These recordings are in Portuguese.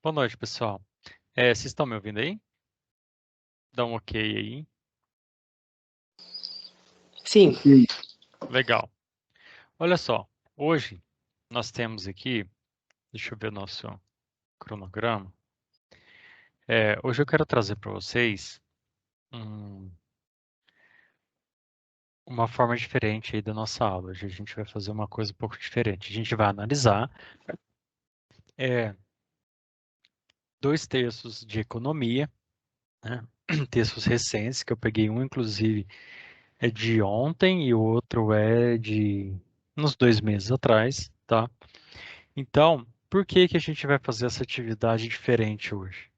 Boa noite, pessoal. Vocês estão me ouvindo aí? Dá um ok aí. Sim. Legal. Olha só, hoje nós temos aqui, deixa eu ver o nosso cronograma. Hoje eu quero trazer para vocês uma forma diferente aí da nossa aula. Hoje a gente vai fazer uma coisa um pouco diferente. A gente vai analisar dois textos de economia, né? Textos recentes, que eu peguei um, inclusive, é de ontem e o outro é de uns 2 meses atrás, tá? Então, por que que a gente vai fazer essa atividade diferente hoje?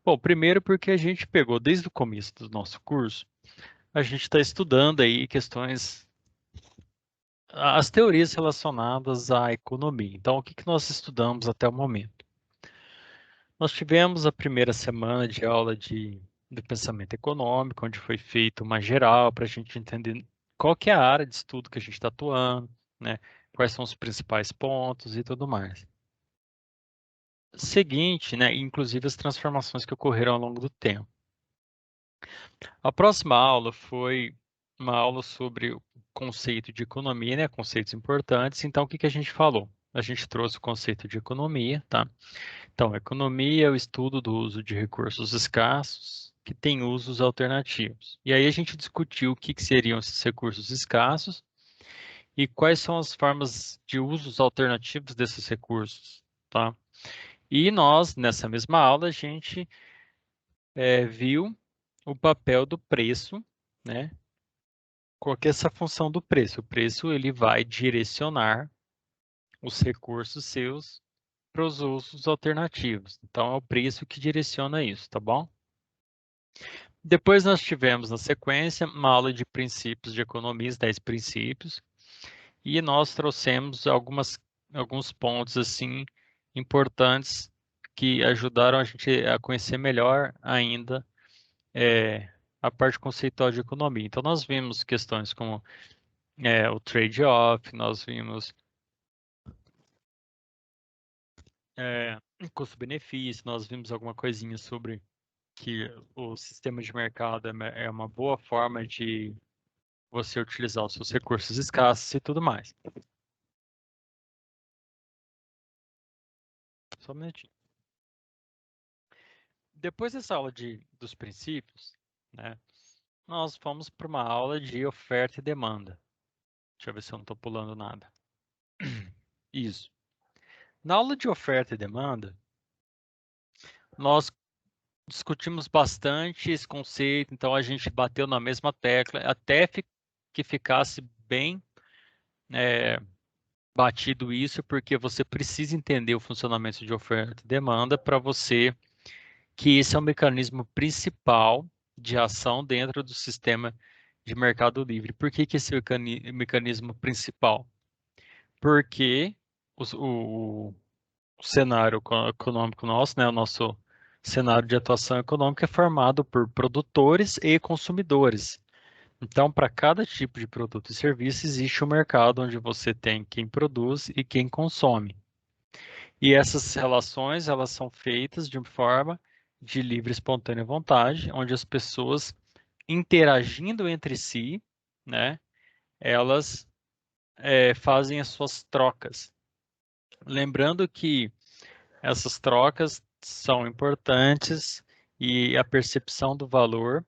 Bom, primeiro porque a gente pegou desde o começo do nosso curso, a gente está estudando aí questões, as teorias relacionadas à economia. Então, o que que nós estudamos até o momento? Nós tivemos a primeira semana de aula do pensamento econômico, onde foi feita uma geral para a gente entender qual que é a área de estudo que a gente está atuando, né? Quais são os principais pontos e tudo mais. Seguinte, né, inclusive as transformações que ocorreram ao longo do tempo. A próxima aula foi uma aula sobre o conceito de economia, né, conceitos importantes. Então, o que que a gente falou? A gente trouxe o conceito de economia, tá? Então, economia é o estudo do uso de recursos escassos que têm usos alternativos. E aí a gente discutiu o que que seriam esses recursos escassos e quais são as formas de usos alternativos desses recursos, tá? E nós, nessa mesma aula, a gente viu o papel do preço, né? Qual que é essa função do preço? O preço ele vai direcionar os recursos seus para os usos alternativos. Então é o preço que direciona isso, tá bom? Depois nós tivemos na sequência uma aula de princípios de economia, os 10 princípios, e nós trouxemos alguns pontos assim importantes que ajudaram a gente a conhecer melhor ainda a parte conceitual de economia. Então, nós vimos questões como o trade-off, nós vimos custo-benefício, nós vimos alguma coisinha sobre que o sistema de mercado é uma boa forma de você utilizar os seus recursos escassos e tudo mais. Só um minutinho. Depois dessa aula dos princípios, né, nós fomos para uma aula de oferta e demanda. Deixa eu ver se eu não estou pulando nada. Isso. Na aula de oferta e demanda, nós discutimos bastante esse conceito, então a gente bateu na mesma tecla até que ficasse bem batido isso, porque você precisa entender o funcionamento de oferta e demanda para você, que esse é o mecanismo principal de ação dentro do sistema de mercado livre. Por que que esse é o mecanismo principal? Porque o cenário econômico nosso, né, o nosso cenário de atuação econômica é formado por produtores e consumidores. Então, para cada tipo de produto e serviço, existe um mercado onde você tem quem produz e quem consome. E essas relações, elas são feitas de forma de livre e espontânea vontade, onde as pessoas interagindo entre si, né, elas fazem as suas trocas. Lembrando que essas trocas são importantes e a percepção do valor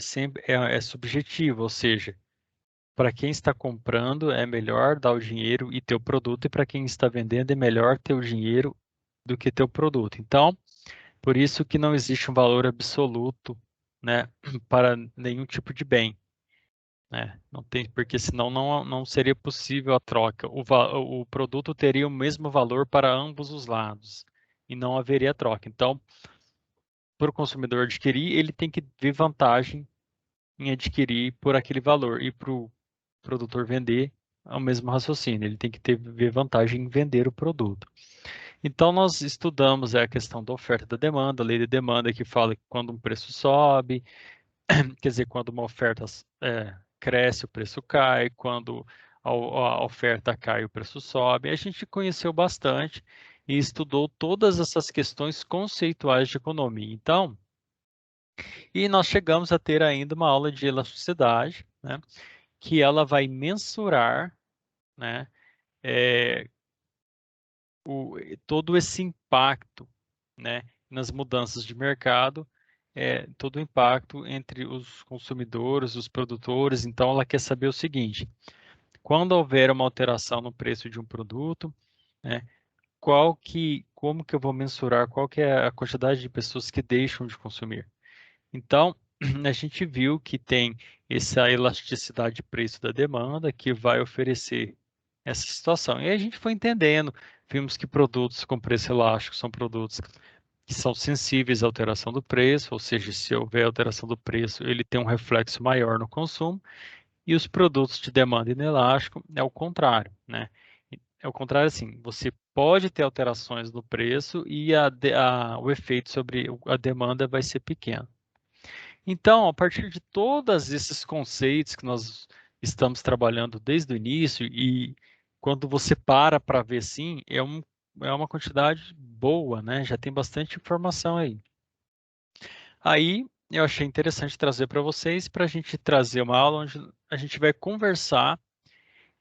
sempre é subjetiva, ou seja, para quem está comprando é melhor dar o dinheiro e ter o produto, e para quem está vendendo é melhor ter o dinheiro do que ter o produto. Então, por isso que não existe um valor absoluto, né, para nenhum tipo de bem. Né? Não tem, porque senão não seria possível a troca. O produto teria o mesmo valor para ambos os lados e não haveria troca. Então, para o consumidor adquirir, ele tem que ver vantagem em adquirir por aquele valor, e para o produtor vender é o mesmo raciocínio, ele tem que ver vantagem em vender o produto. Então, nós estudamos a questão da oferta e da demanda, a lei de demanda que fala que quando um preço sobe, quer dizer, quando uma oferta cresce, o preço cai, quando a oferta cai, o preço sobe. A gente conheceu bastante e estudou todas essas questões conceituais de economia. Então, e nós chegamos a ter ainda uma aula de elasticidade, né, que ela vai mensurar, né, é, todo esse impacto, né, nas mudanças de mercado, todo o impacto entre os consumidores, os produtores. Então, ela quer saber o seguinte: quando houver uma alteração no preço de um produto, né, como que eu vou mensurar qual que é a quantidade de pessoas que deixam de consumir? Então, a gente viu que tem essa elasticidade de preço da demanda que vai oferecer essa situação. E aí a gente foi entendendo, vimos que produtos com preço elástico são produtos que são sensíveis à alteração do preço, ou seja, se houver alteração do preço, ele tem um reflexo maior no consumo, e os produtos de demanda inelástico é o contrário, né? É o contrário, assim, você pode ter alterações no preço e o efeito sobre a demanda vai ser pequeno. Então, a partir de todos esses conceitos que nós estamos trabalhando desde o início, e quando você para ver assim, é uma quantidade boa, né? Já tem bastante informação aí. Aí eu achei interessante trazer para vocês, para a gente trazer uma aula onde a gente vai conversar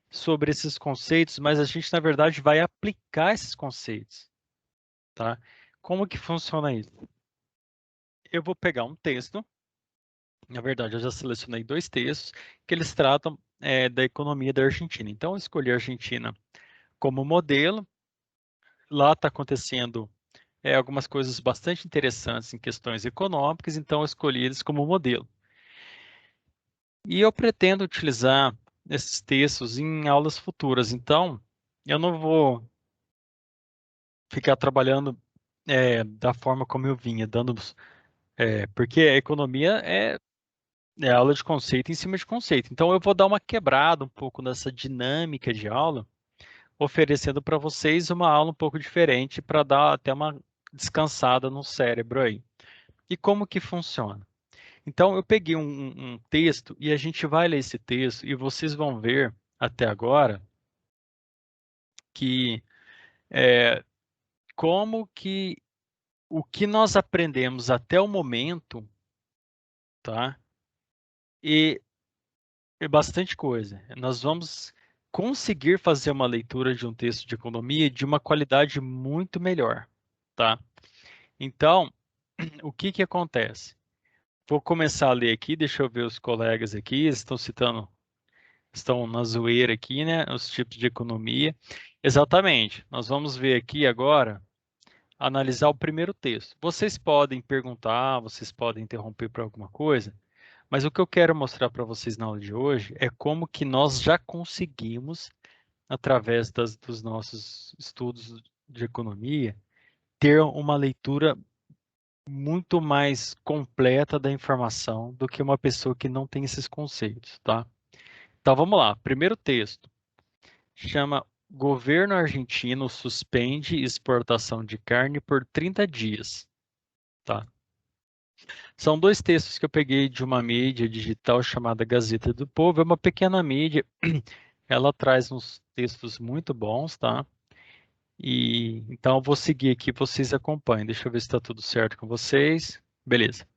sobre esses conceitos, mas a gente, na verdade, vai aplicar esses conceitos, tá? Como que funciona isso? Eu vou pegar um texto. Na verdade, eu já selecionei dois textos que eles tratam da economia da Argentina. Então, eu escolhi a Argentina como modelo. Lá está acontecendo algumas coisas bastante interessantes em questões econômicas, então eu escolhi eles como modelo. E eu pretendo utilizar esses textos em aulas futuras. Então, eu não vou ficar trabalhando da forma como eu vinha, porque a economia é aula de conceito em cima de conceito. Então, eu vou dar uma quebrada um pouco nessa dinâmica de aula, oferecendo para vocês uma aula um pouco diferente para dar até uma descansada no cérebro aí. E como que funciona? Então, eu peguei um texto e a gente vai ler esse texto e vocês vão ver até agora que como que o que nós aprendemos até o momento, tá? E é bastante coisa. Nós vamos conseguir fazer uma leitura de um texto de economia de uma qualidade muito melhor, tá? Então, o que que acontece? Vou começar a ler aqui, deixa eu ver os colegas aqui, eles estão citando, estão na zoeira aqui, né? Os tipos de economia. Exatamente. Nós vamos ver aqui agora, analisar o primeiro texto. Vocês podem perguntar, vocês podem interromper por alguma coisa, mas o que eu quero mostrar para vocês na aula de hoje é como que nós já conseguimos, através dos nossos estudos de economia, ter uma leitura muito mais completa da informação do que uma pessoa que não tem esses conceitos, tá? Então vamos lá. Primeiro texto chama Governo argentino suspende exportação de carne por 30 dias, tá? São dois textos que eu peguei de uma mídia digital chamada Gazeta do Povo. É uma pequena mídia, ela traz uns textos muito bons, tá? E então eu vou seguir aqui, vocês acompanhem. Deixa eu ver se está tudo certo com vocês. Beleza.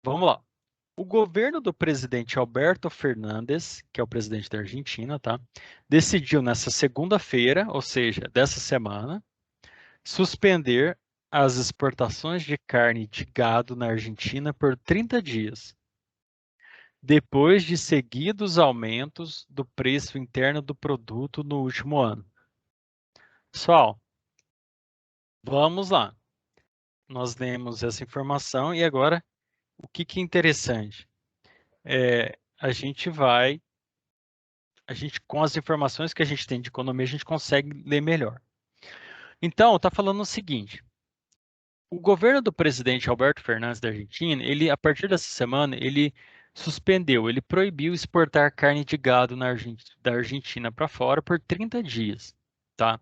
Vamos lá. O governo do presidente Alberto Fernandes, que é o presidente da Argentina, tá? Decidiu nessa segunda-feira, ou seja, dessa semana, suspender as exportações de carne de gado na Argentina por 30 dias, depois de seguidos aumentos do preço interno do produto no último ano. Pessoal, vamos lá. Nós demos essa informação e agora o que que é interessante? A gente vai, com as informações que a gente tem de economia, a gente consegue ler melhor. Então, está falando o seguinte: o governo do presidente Alberto Fernandes da Argentina, ele, a partir dessa semana, ele suspendeu, ele proibiu exportar carne de gado da Argentina para fora por 30 dias, tá?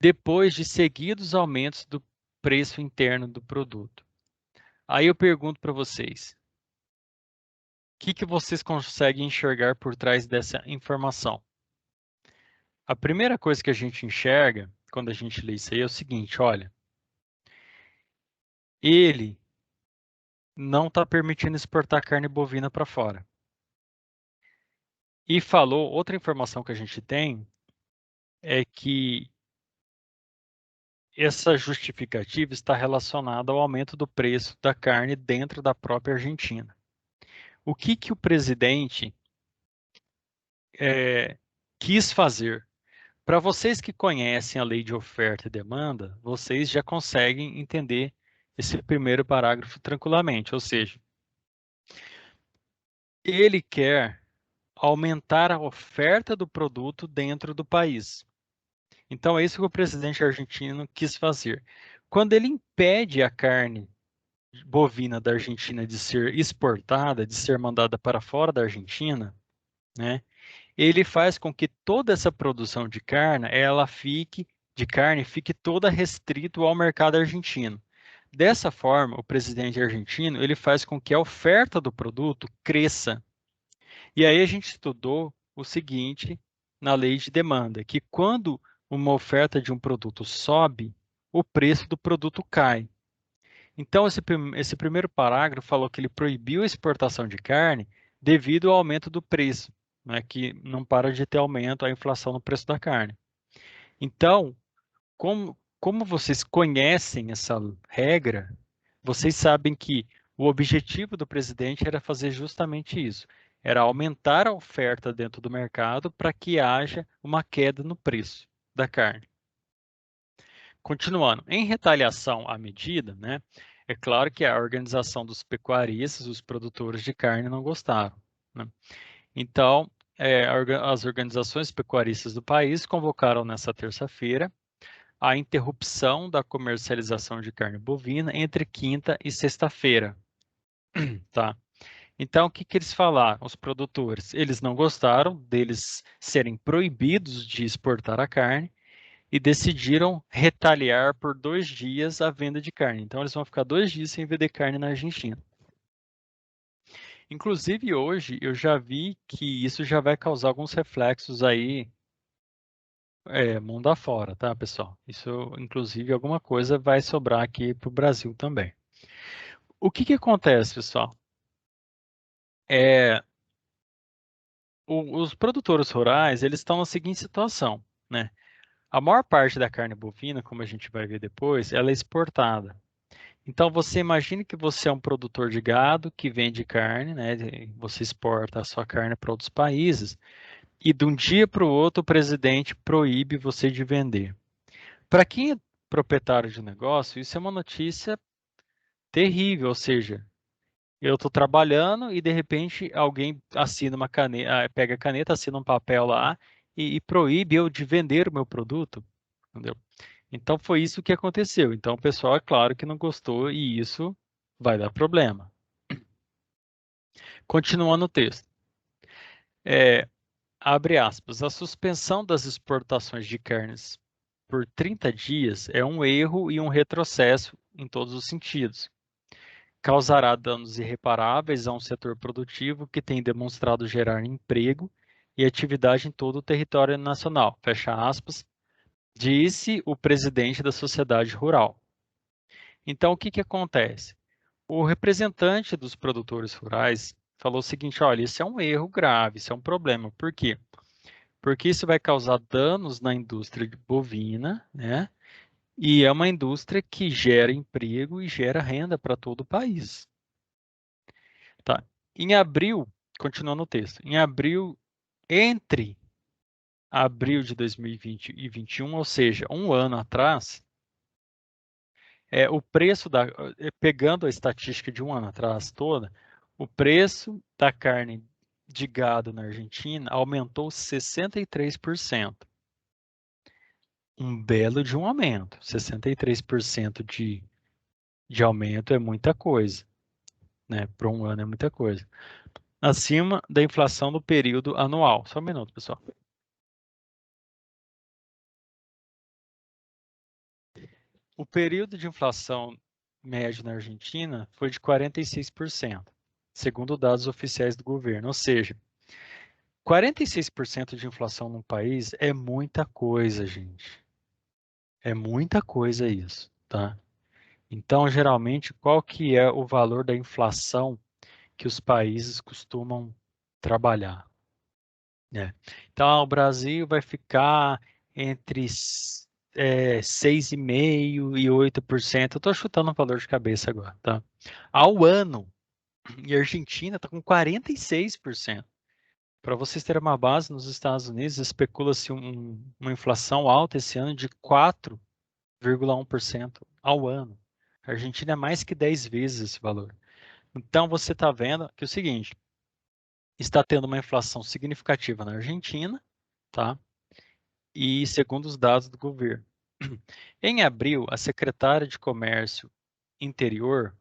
Depois de seguidos aumentos do preço interno do produto. Aí eu pergunto para vocês, o que que vocês conseguem enxergar por trás dessa informação? A primeira coisa que a gente enxerga quando a gente lê isso aí é o seguinte, olha, ele não está permitindo exportar carne bovina para fora. E falou, outra informação que a gente tem é que essa justificativa está relacionada ao aumento do preço da carne dentro da própria Argentina. O que o presidente quis fazer? Para vocês que conhecem a lei de oferta e demanda, vocês já conseguem entender esse primeiro parágrafo tranquilamente, ou seja, ele quer aumentar a oferta do produto dentro do país. Então, é isso que o presidente argentino quis fazer. Quando ele impede a carne bovina da Argentina de ser exportada, de ser mandada para fora da Argentina, né, ele faz com que toda essa produção de carne fique toda restrito ao mercado argentino. Dessa forma, o presidente argentino ele faz com que a oferta do produto cresça. E aí a gente estudou o seguinte na lei de demanda, que quando uma oferta de um produto sobe, o preço do produto cai. Então, esse primeiro parágrafo falou que ele proibiu a exportação de carne devido ao aumento do preço, né, que não para de ter aumento a inflação no preço da carne. Então, como vocês conhecem essa regra, vocês sabem que o objetivo do presidente era fazer justamente isso, era aumentar a oferta dentro do mercado para que haja uma queda no preço da carne. Continuando, em retaliação à medida, né, é claro que a organização dos pecuaristas, os produtores de carne, não gostaram, né? Então, as organizações pecuaristas do país convocaram nessa terça-feira a interrupção da comercialização de carne bovina entre quinta e sexta-feira, tá? Então, o que eles falaram? Os produtores, eles não gostaram deles serem proibidos de exportar a carne e decidiram retaliar por 2 dias a venda de carne. Então, eles vão ficar 2 dias sem vender carne na Argentina. Inclusive, hoje, eu já vi que isso já vai causar alguns reflexos aí, mundo afora, tá, pessoal? Isso, inclusive, alguma coisa vai sobrar aqui para o Brasil também. O que acontece, pessoal? É, os produtores rurais, eles estão na seguinte situação, né? A maior parte da carne bovina, como a gente vai ver depois, ela é exportada. Então, você imagine que você é um produtor de gado que vende carne, né? Você exporta a sua carne para outros países e de um dia para o outro o presidente proíbe você de vender. Para quem é proprietário de negócio, isso é uma notícia terrível, ou seja, eu estou trabalhando e de repente alguém assina uma caneta, pega a caneta, assina um papel lá e proíbe eu de vender o meu produto, entendeu? Então foi isso que aconteceu. Então o pessoal, é claro que não gostou e isso vai dar problema. Continuando o texto. Abre aspas. A suspensão das exportações de carnes por 30 dias é um erro e um retrocesso em todos os sentidos. Causará danos irreparáveis a um setor produtivo que tem demonstrado gerar emprego e atividade em todo o território nacional. Fecha aspas, disse o presidente da Sociedade Rural. Então, o que acontece? O representante dos produtores rurais falou o seguinte: olha, isso é um erro grave, isso é um problema. Por quê? Porque isso vai causar danos na indústria bovina, né? E é uma indústria que gera emprego e gera renda para todo o país. Tá. Em abril, continuando o texto, em abril, entre abril de 2020 e 2021, ou seja, um ano atrás, o preço pegando a estatística de um ano atrás toda, o preço da carne de gado na Argentina aumentou 63%. Um belo de um aumento. 63% de aumento é muita coisa, né? Para um ano é muita coisa. Acima da inflação do período anual. Só um minuto, pessoal. O período de inflação médio na Argentina foi de 46%, segundo dados oficiais do governo. Ou seja, 46% de inflação num país é muita coisa, gente. É muita coisa isso, tá? Então, geralmente, qual que é o valor da inflação que os países costumam trabalhar, né? Então, o Brasil vai ficar entre 6,5% e 8%. Eu estou chutando o valor de cabeça agora, tá? Ao ano. E a Argentina está com 46%. Para vocês terem uma base, nos Estados Unidos especula-se uma inflação alta esse ano de 4,1% ao ano. A Argentina é mais que 10 vezes esse valor. Então você está vendo que é o seguinte, está tendo uma inflação significativa na Argentina, tá? E segundo os dados do governo. Em abril, a secretária de Comércio Interior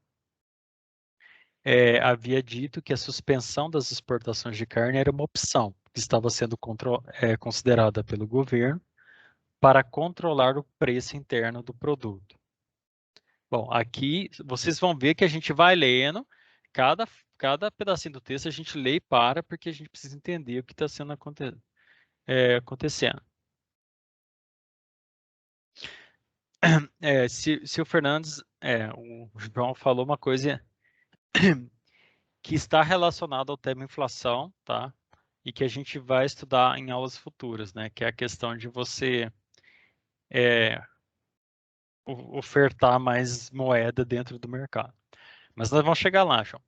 havia dito que a suspensão das exportações de carne era uma opção que estava sendo considerada pelo governo para controlar o preço interno do produto. Bom, aqui vocês vão ver que a gente vai lendo, cada pedacinho do texto a gente lê e para, porque a gente precisa entender o que está sendo acontecendo. Se o Fernandes, o João falou uma coisa que está relacionada ao tema inflação, tá? E que a gente vai estudar em aulas futuras, né? Que é a questão de você ofertar mais moeda dentro do mercado. Mas nós vamos chegar lá, João.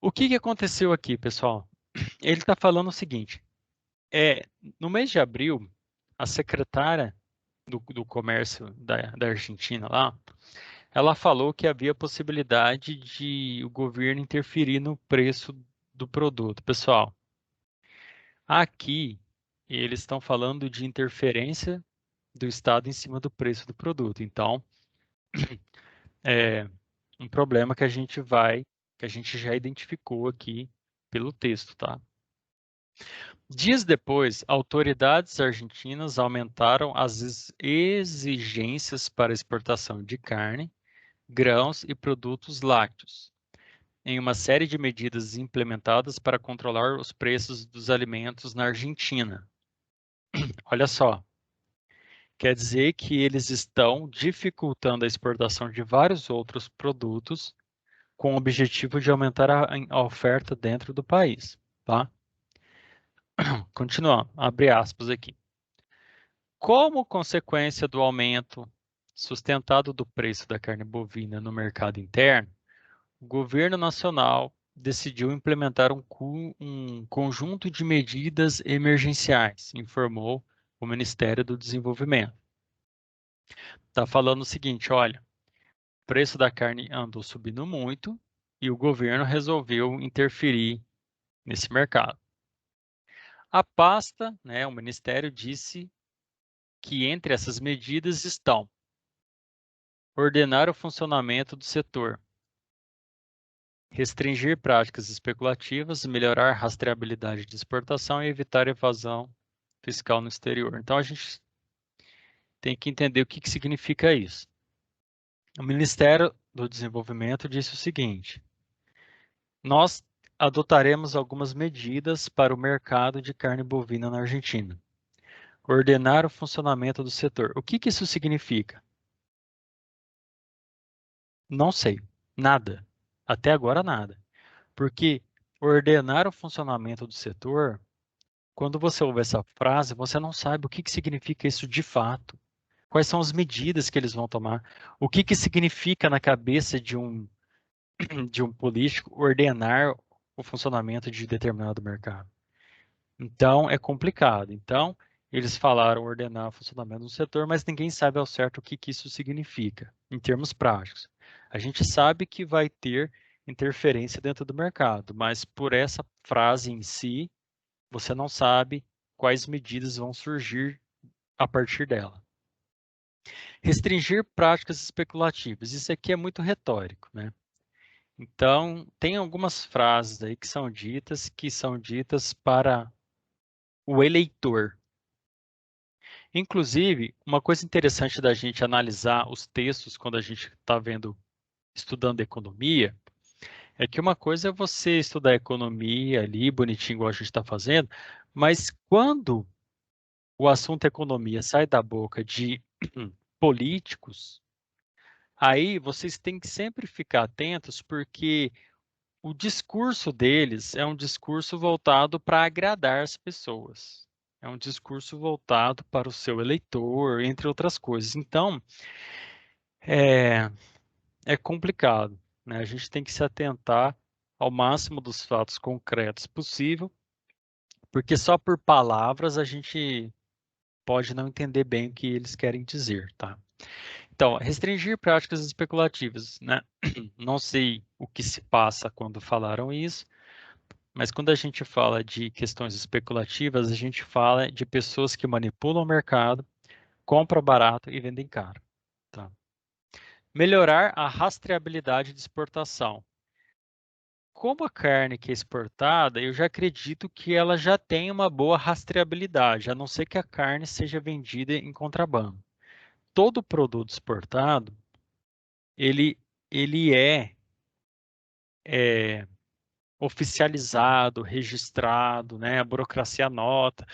O que aconteceu aqui, pessoal? Ele está falando o seguinte: no mês de abril, a secretária do comércio da Argentina lá, ela falou que havia possibilidade de o governo interferir no preço do produto. Pessoal, aqui eles estão falando de interferência do Estado em cima do preço do produto. Então, é um problema que a gente já identificou aqui pelo texto, tá? Dias depois, autoridades argentinas aumentaram as exigências para exportação de carne, grãos e produtos lácteos, em uma série de medidas implementadas para controlar os preços dos alimentos na Argentina. Olha só, quer dizer que eles estão dificultando a exportação de vários outros produtos com o objetivo de aumentar a oferta dentro do país, tá? Continuando, abre aspas aqui. Como consequência do aumento sustentado do preço da carne bovina no mercado interno, o governo nacional decidiu implementar um conjunto de medidas emergenciais, informou o Ministério do Desenvolvimento. Está falando o seguinte, olha, o preço da carne andou subindo muito e o governo resolveu interferir nesse mercado. A pasta, né, o Ministério disse que entre essas medidas estão ordenar o funcionamento do setor, restringir práticas especulativas, melhorar a rastreabilidade de exportação e evitar evasão fiscal no exterior. Então, a gente tem que entender o que significa isso. O Ministério do Desenvolvimento disse o seguinte: nós adotaremos algumas medidas para o mercado de carne bovina na Argentina. Ordenar o funcionamento do setor. O que isso significa? Não sei. Nada. Até agora, nada. Porque ordenar o funcionamento do setor, quando você ouve essa frase, você não sabe o que significa isso de fato. Quais são as medidas que eles vão tomar? O que significa na cabeça de um político ordenar o funcionamento de determinado mercado? Então, é complicado. Então, eles falaram ordenar o funcionamento do setor, mas ninguém sabe ao certo o que isso significa, em termos práticos. A gente sabe que vai ter interferência dentro do mercado, mas por essa frase em si, você não sabe quais medidas vão surgir a partir dela. Restringir práticas especulativas. Isso aqui é muito retórico, né? Então, tem algumas frases aí que são ditas para o eleitor. Inclusive, uma coisa interessante da gente analisar os textos quando a gente está estudando economia, É que uma coisa é você estudar economia ali, bonitinho, igual a gente está fazendo, mas quando o assunto economia sai da boca de políticos, aí vocês têm que sempre ficar atentos, porque o discurso deles é um discurso voltado para agradar as pessoas. É um discurso voltado para o seu eleitor, entre outras coisas. Então, é, é complicado, né? A gente tem que se atentar ao máximo dos fatos concretos possível, porque só por palavras a gente pode não entender bem o que eles querem dizer, tá? Então, restringir práticas especulativas, né? Não sei o que se passa quando falaram isso, mas quando a gente fala de questões especulativas, a gente fala de pessoas que manipulam o mercado, compram barato e vendem caro, tá? Melhorar a rastreabilidade de exportação. Como a carne que é exportada, eu já acredito que ela já tem uma boa rastreabilidade, a não ser que a carne seja vendida em contrabando. Todo produto exportado, ele, ele é oficializado, registrado, né? A burocracia anota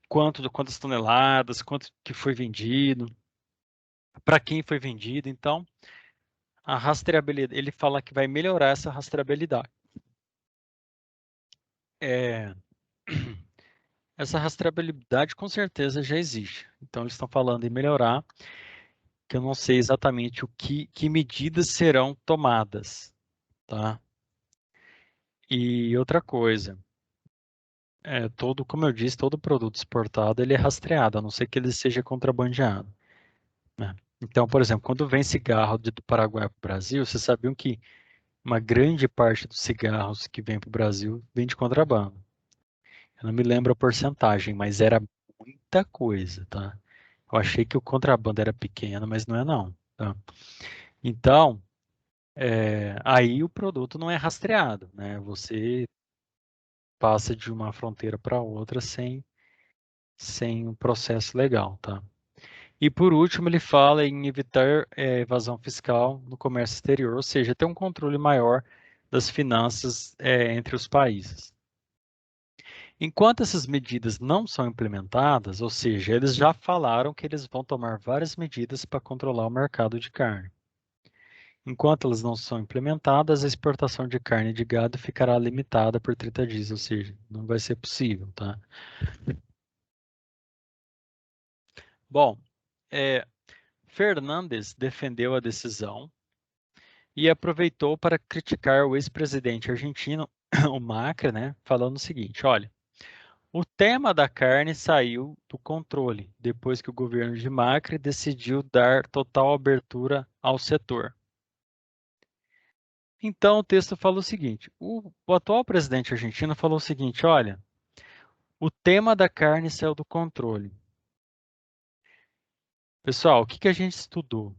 quantas toneladas, quanto que foi vendido, para quem foi vendido. Então, a rastreabilidade, ele fala que vai melhorar essa rastreabilidade. É, essa rastreabilidade com certeza já existe. Então, eles estão falando em melhorar, que eu não sei exatamente que medidas serão tomadas, tá? E outra coisa, como eu disse, todo produto exportado ele é rastreado, a não ser que ele seja contrabandeado, né? Então, por exemplo, quando vem cigarro do Paraguai para o Brasil, vocês sabiam que uma grande parte dos cigarros que vem para o Brasil vem de contrabando. Eu não me lembro a porcentagem, mas era muita coisa, tá? Eu achei que o contrabando era pequeno, mas não é não, tá? Então, aí o produto não é rastreado, né? Você passa de uma fronteira para outra sem um processo legal, tá? E por último, ele fala em evitar evasão fiscal no comércio exterior, ou seja, ter um controle maior das finanças entre os países. Enquanto essas medidas não são implementadas, ou seja, eles já falaram que eles vão tomar várias medidas para controlar o mercado de carne. Enquanto elas não são implementadas, a exportação de carne de gado ficará limitada por 30 dias, ou seja, não vai ser possível, tá? Bom, Fernandes defendeu a decisão e aproveitou para criticar o ex-presidente argentino, o Macri, né, falando o seguinte: olha, o tema da carne saiu do controle depois que o governo de Macri decidiu dar total abertura ao setor. Então o texto falou o seguinte: o atual presidente argentino falou o seguinte: olha, o tema da carne saiu do controle. Pessoal, o que a gente estudou?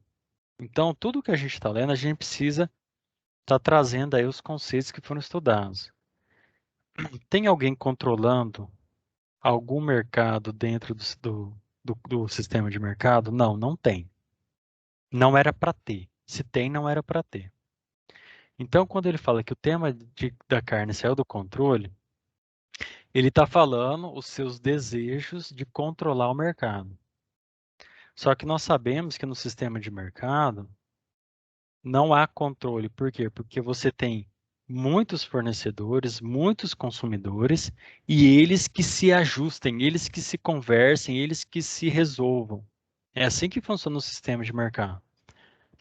Então, tudo que a gente está lendo, a gente precisa estar trazendo aí os conceitos que foram estudados. Tem alguém controlando algum mercado dentro do sistema de mercado? Não, não tem. Não era para ter. Se tem, não era para ter. Então, quando ele fala que o tema da carne saiu do controle, ele está falando os seus desejos de controlar o mercado. Só que nós sabemos que no sistema de mercado não há controle. Por quê? Porque você tem muitos fornecedores, muitos consumidores e eles que se ajustem, eles que se conversem, eles que se resolvam. É assim que funciona o sistema de mercado.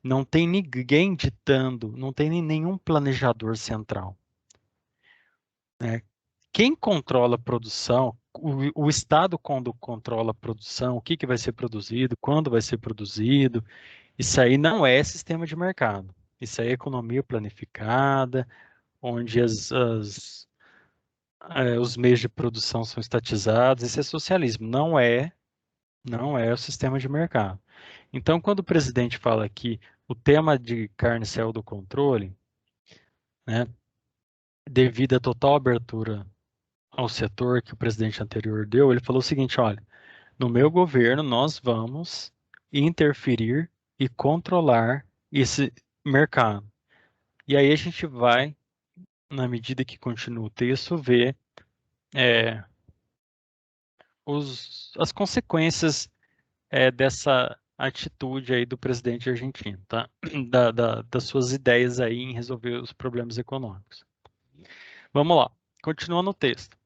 Não tem ninguém ditando, não tem nenhum planejador central, né? Quem controla a produção, o Estado quando controla a produção, o que vai ser produzido, quando vai ser produzido, isso aí não é sistema de mercado. Isso aí é economia planificada, onde os meios de produção são estatizados. Isso é socialismo, não é o sistema de mercado. Então, quando o presidente fala que o tema de carne saiu do controle, né, devido à total abertura ao setor que o presidente anterior deu, ele falou o seguinte: olha, no meu governo nós vamos interferir e controlar esse mercado. E aí a gente vai na medida que continua o texto, ver as consequências dessa atitude aí do presidente argentino, tá? Das suas ideias aí em resolver os problemas econômicos. Vamos lá, continuando o texto.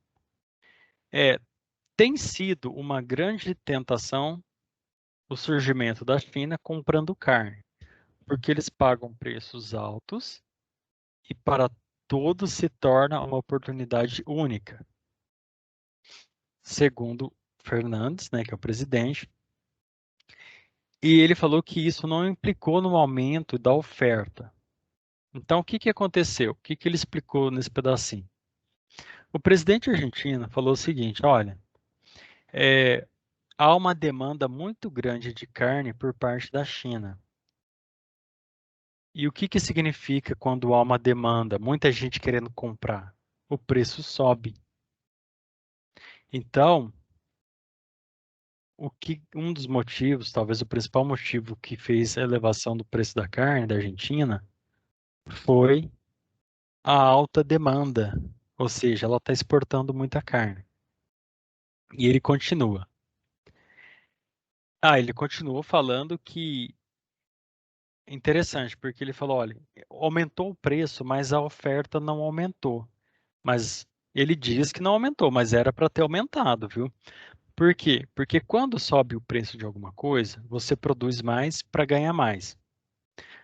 Tem sido uma grande tentação o surgimento da China comprando carne, porque eles pagam preços altos e para todos se torna uma oportunidade única. Segundo Fernandes, né, que é o presidente, e ele falou que isso não implicou no aumento da oferta. Então, o que aconteceu? O que ele explicou nesse pedacinho? O presidente argentino falou o seguinte: olha, há uma demanda muito grande de carne por parte da China. E o que significa quando há uma demanda, muita gente querendo comprar? O preço sobe. Então, um dos motivos, talvez o principal motivo que fez a elevação do preço da carne da Argentina foi a alta demanda, ou seja, ela está exportando muita carne. E ele continua. Ele continuou falando que interessante, porque ele falou, olha, aumentou o preço, mas a oferta não aumentou. Mas ele diz que não aumentou, mas era para ter aumentado, viu? Por quê? Porque quando sobe o preço de alguma coisa, você produz mais para ganhar mais.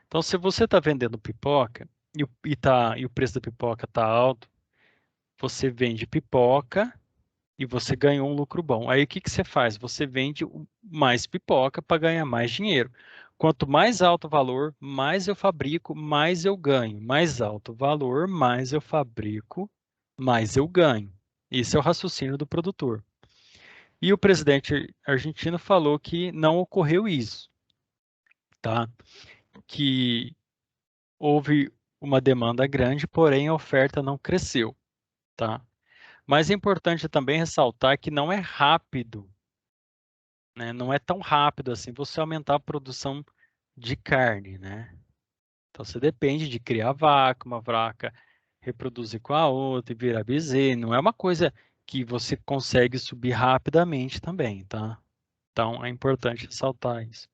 Então, se você está vendendo pipoca e o preço da pipoca está alto, você vende pipoca e você ganhou um lucro bom. Aí o que você faz? Você vende mais pipoca para ganhar mais dinheiro. Quanto mais alto o valor, mais eu fabrico, mais eu ganho. Mais alto o valor, mais eu fabrico, mais eu ganho. Esse é o raciocínio do produtor. E o presidente argentino falou que não ocorreu isso, tá? Que houve uma demanda grande, porém a oferta não cresceu, tá? Mas é importante também ressaltar que não é rápido, né? Não é tão rápido assim você aumentar a produção de carne, né? Então você depende de criar vaca, uma vaca reproduzir com a outra e virar bezerro. Não é uma coisa que você consegue subir rapidamente também, tá? Então é importante ressaltar isso.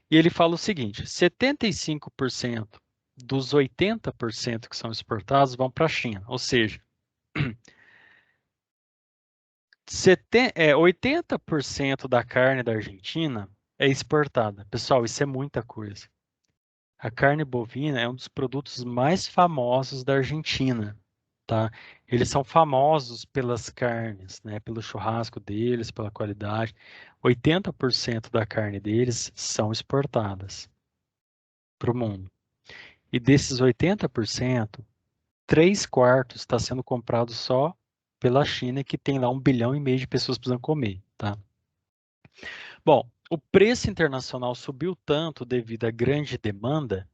E ele fala o seguinte: 75% dos 80% que são exportados vão para a China, ou seja, 80% da carne da Argentina é exportada. Pessoal, isso é muita coisa. A carne bovina é um dos produtos mais famosos da Argentina, tá? Eles são famosos pelas carnes, né? Pelo churrasco deles, pela qualidade. 80% da carne deles são exportadas para o mundo. E desses 80%, 3/4 está sendo comprado só pela China, que tem lá 1,5 bilhão de pessoas precisando comer, tá? Bom, o preço internacional subiu tanto devido à grande demanda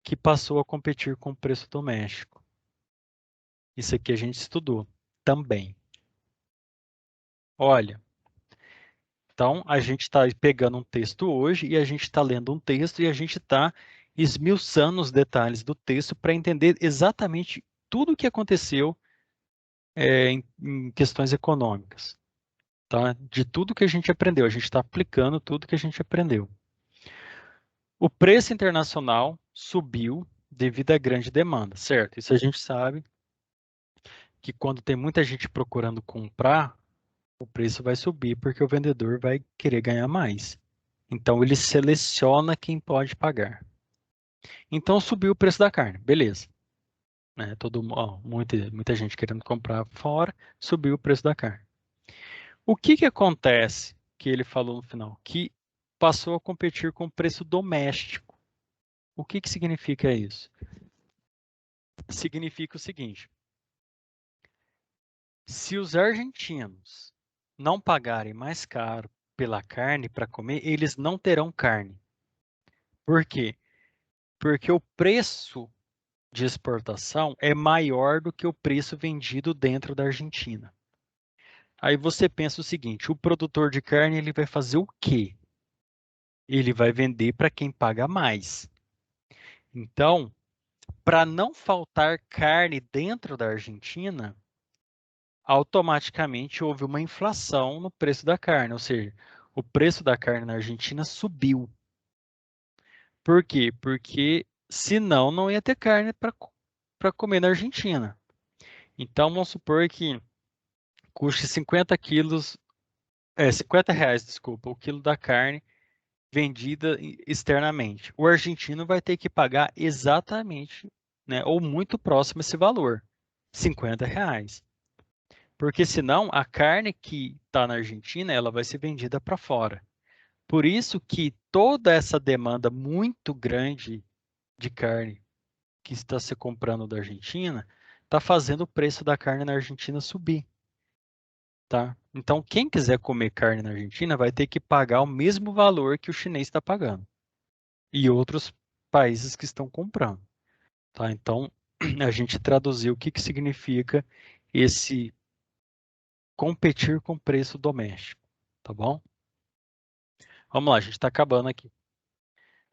que passou a competir com o preço doméstico. Isso aqui a gente estudou também. Olha, então a gente está pegando um texto hoje e a gente está lendo um texto e a gente está esmiuçando os detalhes do texto para entender exatamente tudo o que aconteceu em questões econômicas, tá? De tudo que a gente aprendeu, a gente está aplicando tudo que a gente aprendeu. O preço internacional subiu devido à grande demanda, certo? Isso a gente sabe que quando tem muita gente procurando comprar, o preço vai subir porque o vendedor vai querer ganhar mais. Então ele seleciona quem pode pagar. Então subiu o preço da carne, beleza. Né? Muita gente querendo comprar fora, subiu o preço da carne. O que acontece, que ele falou no final? Que passou a competir com o preço doméstico. O que significa isso? Significa o seguinte: se os argentinos não pagarem mais caro pela carne para comer, eles não terão carne. Por quê? Porque o preço de exportação é maior do que o preço vendido dentro da Argentina. Aí você pensa o seguinte: o produtor de carne ele vai fazer o quê? Ele vai vender para quem paga mais. Então, para não faltar carne dentro da Argentina, automaticamente houve uma inflação no preço da carne, ou seja, o preço da carne na Argentina subiu. Por quê? Porque senão não ia ter carne para comer na Argentina. Então vamos supor que custe 50 quilos, 50 reais, desculpa, o quilo da carne vendida externamente. O argentino vai ter que pagar exatamente, né, ou muito próximo esse valor, 50 reais. Porque senão a carne que está na Argentina, ela vai ser vendida para fora. Por isso que toda essa demanda muito grande de carne que está se comprando da Argentina está fazendo o preço da carne na Argentina subir, tá? Então, quem quiser comer carne na Argentina vai ter que pagar o mesmo valor que o chinês está pagando e outros países que estão comprando, tá? Então, a gente traduziu o que que significa esse competir com preço doméstico, tá bom? Vamos lá, a gente está acabando aqui.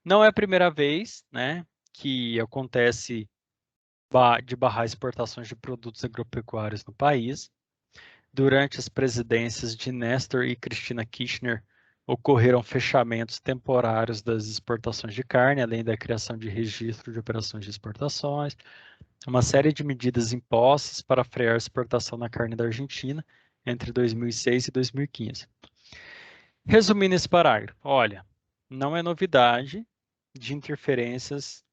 Não é a primeira vez, né, que acontece de barrar exportações de produtos agropecuários no país. Durante as presidências de Néstor e Cristina Kirchner, ocorreram fechamentos temporários das exportações de carne, além da criação de registro de operações de exportações, uma série de medidas impostas para frear a exportação da carne da Argentina entre 2006 e 2015. Resumindo esse parágrafo, olha, não é novidade de interferências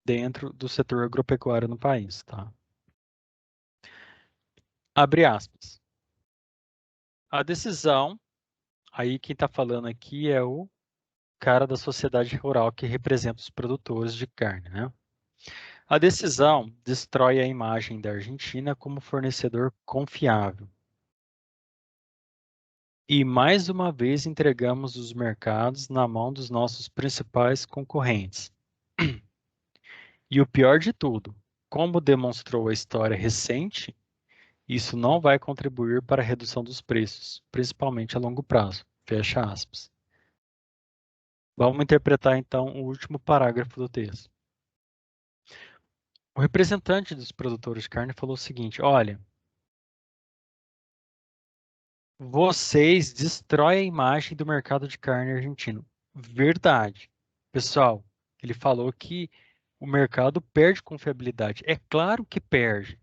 dentro do setor agropecuário no país, tá? Abre aspas. A decisão, aí quem está falando aqui é o cara da sociedade rural que representa os produtores de carne, né? A decisão destrói a imagem da Argentina como fornecedor confiável. E mais uma vez entregamos os mercados na mão dos nossos principais concorrentes. E o pior de tudo, como demonstrou a história recente, isso não vai contribuir para a redução dos preços, principalmente a longo prazo. Fecha aspas. Vamos interpretar então o último parágrafo do texto. O representante dos produtores de carne falou o seguinte: olha, vocês destroem a imagem do mercado de carne argentino. Verdade. Pessoal, ele falou que o mercado perde confiabilidade. É claro que perde.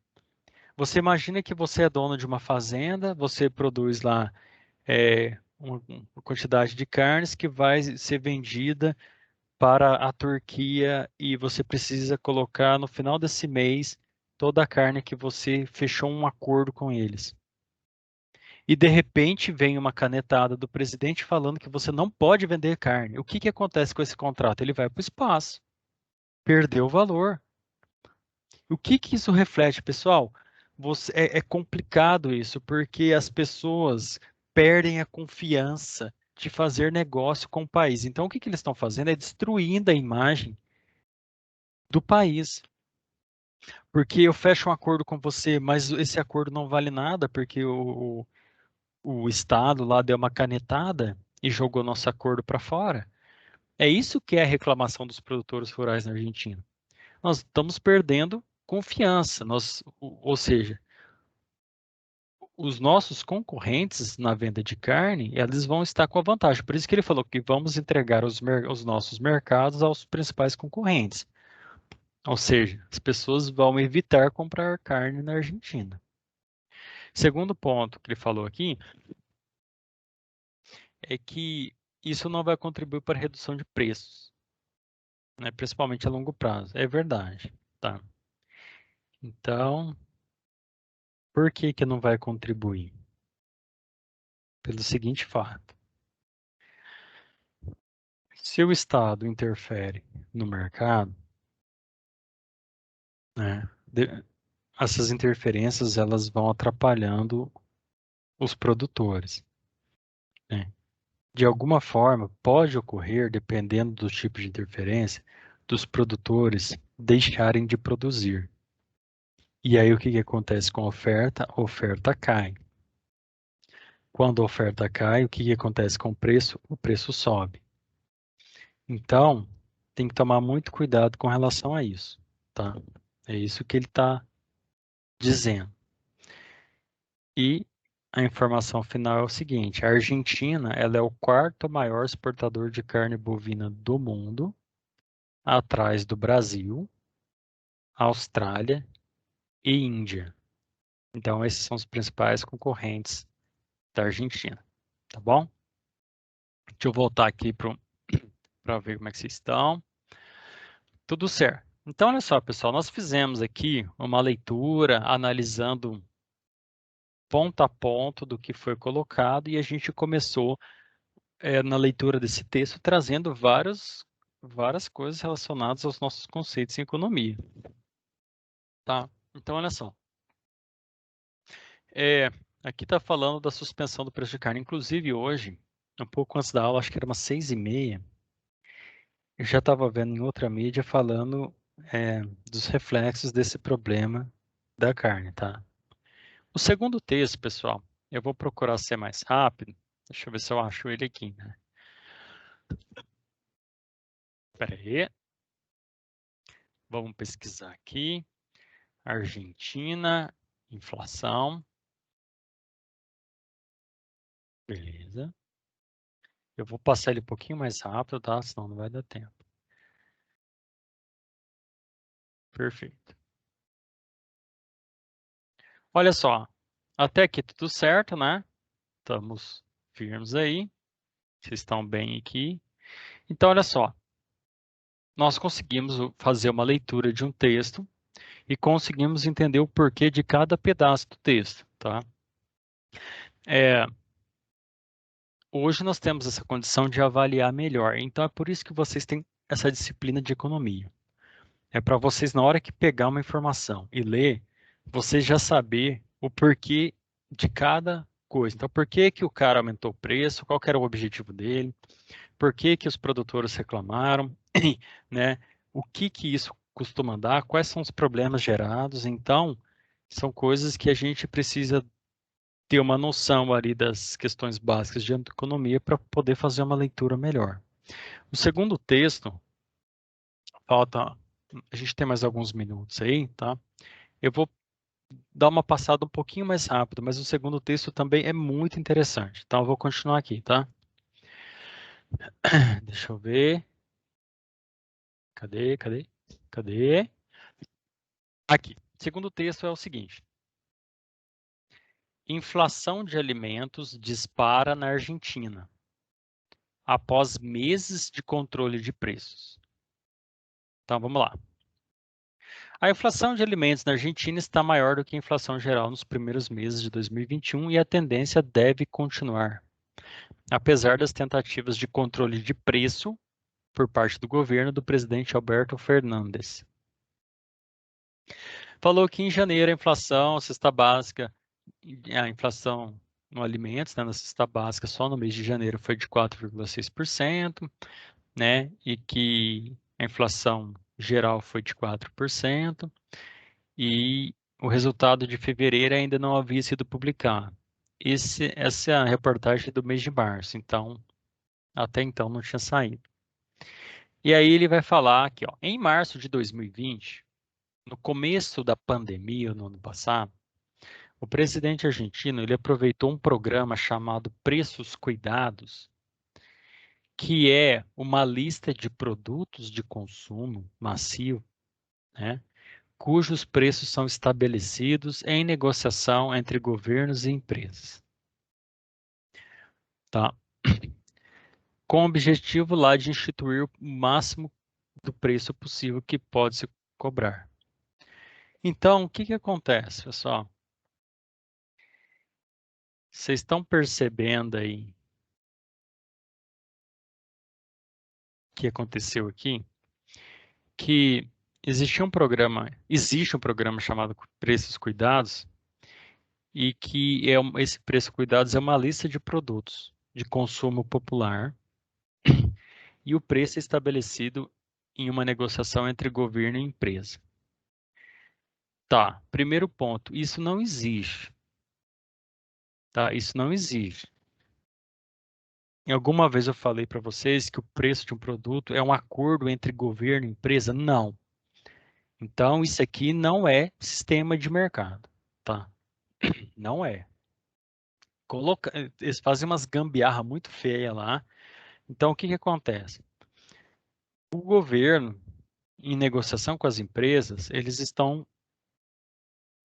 Você imagina que você é dono de uma fazenda, você produz lá uma quantidade de carnes que vai ser vendida para a Turquia e você precisa colocar no final desse mês toda a carne que você fechou um acordo com eles. E de repente vem uma canetada do presidente falando que você não pode vender carne. O que que acontece com esse contrato? Ele vai para o espaço. Perdeu o valor. O que que isso reflete, pessoal? É complicado isso, porque as pessoas perdem a confiança de fazer negócio com o país. Então, o que que eles estão fazendo é destruindo a imagem do país. Porque eu fecho um acordo com você, mas esse acordo não vale nada, porque o Estado lá deu uma canetada e jogou nosso acordo para fora. É isso que é a reclamação dos produtores rurais na Argentina. Nós estamos perdendo confiança, ou seja, os nossos concorrentes na venda de carne, eles vão estar com a vantagem. Por isso que ele falou que vamos entregar os nossos mercados aos principais concorrentes. Ou seja, as pessoas vão evitar comprar carne na Argentina. Segundo ponto que ele falou aqui é que isso não vai contribuir para a redução de preços, né, principalmente a longo prazo. É verdade, tá? Então, por que que não vai contribuir? Pelo seguinte fato: se o Estado interfere no mercado, né, essas interferências elas vão atrapalhando os produtores, né? De alguma forma, pode ocorrer, dependendo do tipo de interferência, dos produtores deixarem de produzir. E aí o que que acontece com a oferta? A oferta cai. Quando a oferta cai, o que que acontece com o preço? O preço sobe. Então, tem que tomar muito cuidado com relação a isso. tá? É isso que ele está dizendo. E a informação final é o seguinte: a Argentina, ela é o quarto maior exportador de carne bovina do mundo, atrás do Brasil, Austrália e Índia. Então, esses são os principais concorrentes da Argentina, tá bom? Deixa eu voltar aqui para ver como é que vocês estão. Tudo certo. Então, olha só, pessoal, nós fizemos aqui uma leitura analisando ponto a ponto do que foi colocado e a gente começou na leitura desse texto trazendo várias coisas relacionadas aos nossos conceitos em economia, tá? Então, olha só. Aqui está falando da suspensão do preço de carne. Inclusive, hoje, um pouco antes da aula, acho que era umas 6h30, eu já estava vendo em outra mídia falando dos reflexos desse problema da carne, tá? O segundo texto, pessoal, eu vou procurar ser mais rápido. Deixa eu ver se eu acho ele aqui, né? Espera aí. Vamos pesquisar aqui. Argentina, inflação. Beleza. Eu vou passar ele um pouquinho mais rápido, tá? Senão não vai dar tempo. Perfeito. Olha só. Até aqui tudo certo, né? Estamos firmes aí. Vocês estão bem aqui. Então, olha só. Nós conseguimos fazer uma leitura de um texto e conseguimos entender o porquê de cada pedaço do texto, tá? Hoje nós temos essa condição de avaliar melhor. Então, é por isso que vocês têm essa disciplina de economia. É para vocês, na hora que pegar uma informação e ler, vocês já saber o porquê de cada coisa. Então, por que que o cara aumentou o preço? Qual que era o objetivo dele? Por que que os produtores reclamaram? Né? O que que isso costuma dar? Quais são os problemas gerados? Então, são coisas que a gente precisa ter uma noção ali das questões básicas de economia para poder fazer uma leitura melhor. O segundo texto, falta, a gente tem mais alguns minutos aí, tá? Eu vou dar uma passada um pouquinho mais rápido, mas o segundo texto também é muito interessante. Então, eu vou continuar aqui, tá? Deixa eu ver. Cadê? Aqui. O segundo texto é o seguinte: inflação de alimentos dispara na Argentina após meses de controle de preços. Então, vamos lá. A inflação de alimentos na Argentina está maior do que a inflação geral nos primeiros meses de 2021 e a tendência deve continuar, apesar das tentativas de controle de preço por parte do governo do presidente Alberto Fernandes. Falou que em janeiro a inflação, a cesta básica, a inflação no alimentos, né, na cesta básica, só no mês de janeiro foi de 4,6%, né, e que a inflação geral foi de 4%, e o resultado de fevereiro ainda não havia sido publicado. Essa é a reportagem do mês de março, então, até então não tinha saído. E aí ele vai falar aqui, ó, em março de 2020, no começo da pandemia, no ano passado, o presidente argentino ele aproveitou um programa chamado Preços Cuidados, que é uma lista de produtos de consumo macio, né, cujos preços são estabelecidos em negociação entre governos e empresas. Tá? Com o objetivo lá de instituir o máximo do preço possível que pode se cobrar. Então, o que que acontece, pessoal? Vocês estão percebendo aí o que aconteceu aqui? Que existe um programa chamado Preços Cuidados e que esse Preço Cuidados é uma lista de produtos de consumo popular e o preço é estabelecido em uma negociação entre governo e empresa. Tá, primeiro ponto, isso não existe. Tá, isso não existe. Em alguma vez eu falei para vocês que o preço de um produto é um acordo entre governo e empresa? Não. Então, isso aqui não é sistema de mercado, tá? Não é. Eles fazem umas gambiarra muito feia lá. Então, o que que acontece? O governo, em negociação com as empresas, eles estão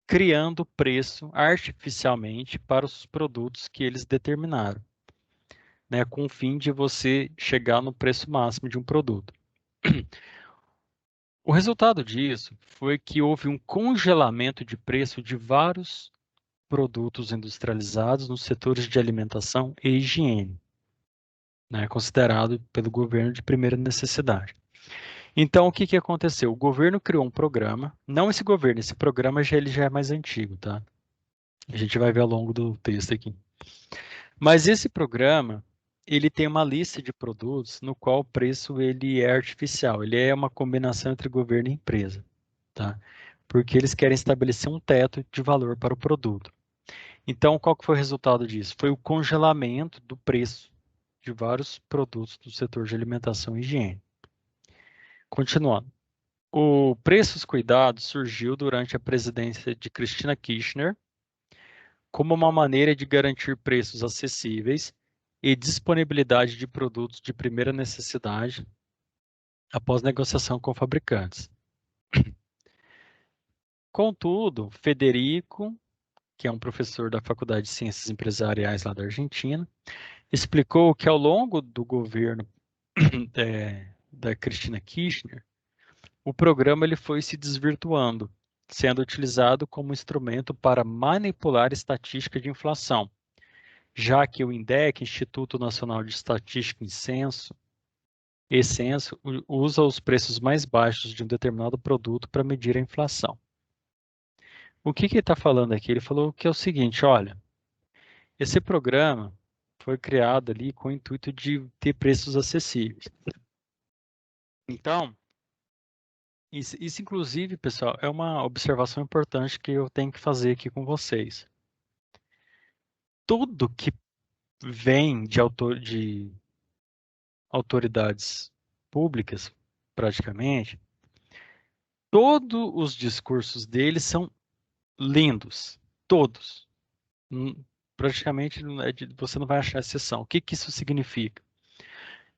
criando preço artificialmente para os produtos que eles determinaram, né, com o fim de você chegar no preço máximo de um produto. O resultado disso foi que houve um congelamento de preço de vários produtos industrializados nos setores de alimentação e higiene, né, considerado pelo governo de primeira necessidade. Então, o que que aconteceu? O governo criou um programa, não esse governo, esse programa ele já é mais antigo, tá? A gente vai ver ao longo do texto aqui. Mas esse programa, ele tem uma lista de produtos no qual o preço ele é artificial, ele é uma combinação entre governo e empresa, tá? Porque eles querem estabelecer um teto de valor para o produto. Então, qual que foi o resultado disso? Foi o congelamento do preço de vários produtos do setor de alimentação e higiene. Continuando. O Preços Cuidados surgiu durante a presidência de Cristina Kirchner como uma maneira de garantir preços acessíveis e disponibilidade de produtos de primeira necessidade após negociação com fabricantes. Contudo, Federico, que é um professor da Faculdade de Ciências Empresariais lá da Argentina, explicou que ao longo do governo da Cristina Kirchner, o programa ele foi se desvirtuando, sendo utilizado como instrumento para manipular estatística de inflação, já que o INDEC, Instituto Nacional de Estatística e Censo, usa os preços mais baixos de um determinado produto para medir a inflação. O que que ele está falando aqui? Ele falou que é o seguinte, olha, esse programa foi criado ali com o intuito de ter preços acessíveis. Então, isso inclusive, pessoal, é uma observação importante que eu tenho que fazer aqui com vocês. Tudo que vem de autoridades públicas, praticamente, todos os discursos deles são lindos, todos. Praticamente você não vai achar exceção. O que que isso significa?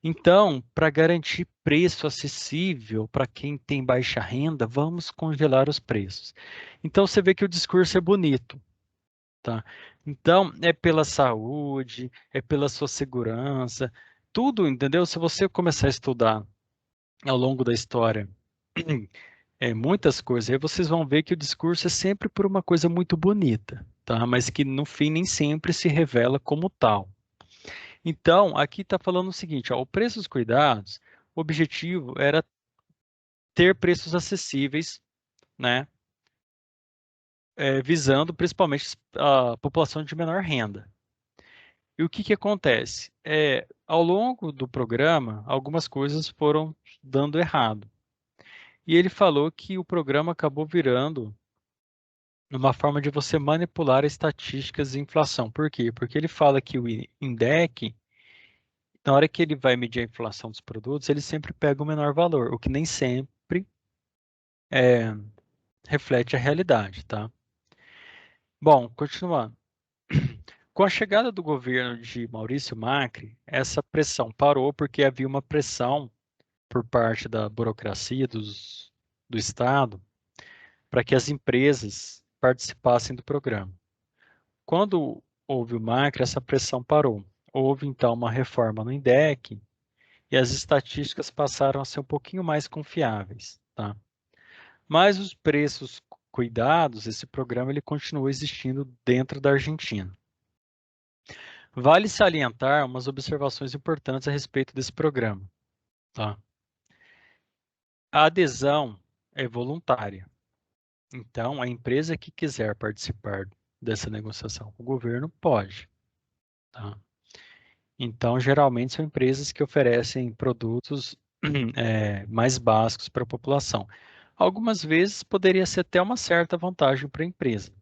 Então, para garantir preço acessível para quem tem baixa renda, vamos congelar os preços. Então, você vê que o discurso é bonito, tá? Então, é pela saúde, é pela sua segurança, tudo, entendeu? Se você começar a estudar ao longo da história, muitas coisas, aí vocês vão ver que o discurso é sempre por uma coisa muito bonita, tá? Mas que no fim nem sempre se revela como tal. Então, aqui está falando o seguinte, ó, o Preços Cuidados, o objetivo era ter preços acessíveis, né? Visando principalmente a população de menor renda. E o que que acontece? Ao longo do programa, algumas coisas foram dando errado. E ele falou que o programa acabou virando uma forma de você manipular estatísticas de inflação. Por quê? Porque ele fala que o INDEC, na hora que ele vai medir a inflação dos produtos, ele sempre pega o menor valor, o que nem sempre é, reflete a realidade, tá? Bom, continuando. Com a chegada do governo de Maurício Macri, essa pressão parou porque havia uma pressão por parte da burocracia do Estado para que as empresas participassem do programa. Quando houve o Macri, essa pressão parou. Houve então uma reforma no INDEC e as estatísticas passaram a ser um pouquinho mais confiáveis, tá? Mas os preços cuidados, esse programa ele continua existindo dentro da Argentina. Vale salientar umas observações importantes a respeito desse programa, tá? A adesão é voluntária. Então, a empresa que quiser participar dessa negociação com o governo pode, tá? Então, geralmente são empresas que oferecem produtos mais básicos para a população. Algumas vezes poderia ser até uma certa vantagem para a empresa.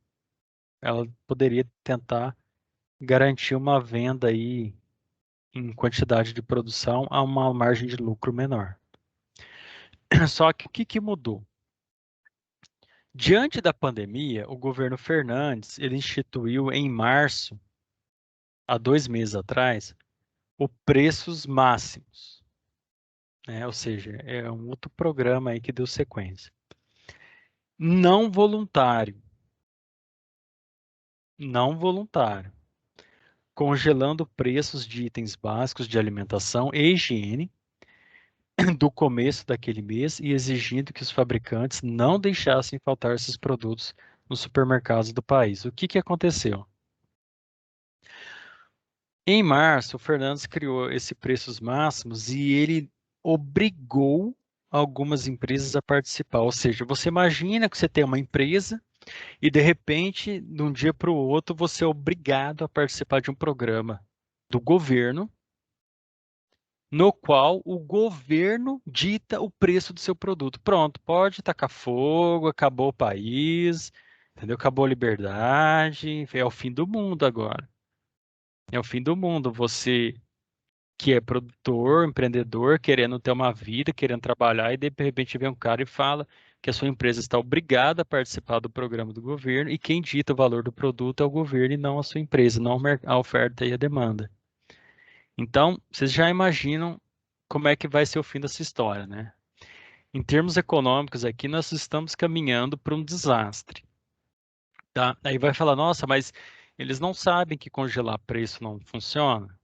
Ela poderia tentar garantir uma venda aí em quantidade de produção a uma margem de lucro menor. Só que o que que mudou? Diante da pandemia, o governo Fernandes, ele instituiu em março, há 2 meses atrás, o preços máximos, né? Ou seja, é um outro programa aí que deu sequência. Não voluntário, não voluntário, congelando preços de itens básicos de alimentação e higiene do começo daquele mês e exigindo que os fabricantes não deixassem faltar esses produtos nos supermercados do país. O que que aconteceu? Em março, o Fernandes criou esse preços máximos e ele obrigou algumas empresas a participar. Ou seja, você imagina que você tem uma empresa e de repente, de um dia para o outro, você é obrigado a participar de um programa do governo, no qual o governo dita o preço do seu produto. Pronto, pode tacar fogo, acabou o país, entendeu? Acabou a liberdade, é o fim do mundo agora. É o fim do mundo. Você que é produtor, empreendedor, querendo ter uma vida, querendo trabalhar, e de repente vem um cara e fala que a sua empresa está obrigada a participar do programa do governo e quem dita o valor do produto é o governo e não a sua empresa, não a oferta e a demanda. Então, vocês já imaginam como é que vai ser o fim dessa história, né? Em termos econômicos aqui, nós estamos caminhando para um desastre, tá? Aí vai falar, nossa, mas eles não sabem que congelar preço não funciona?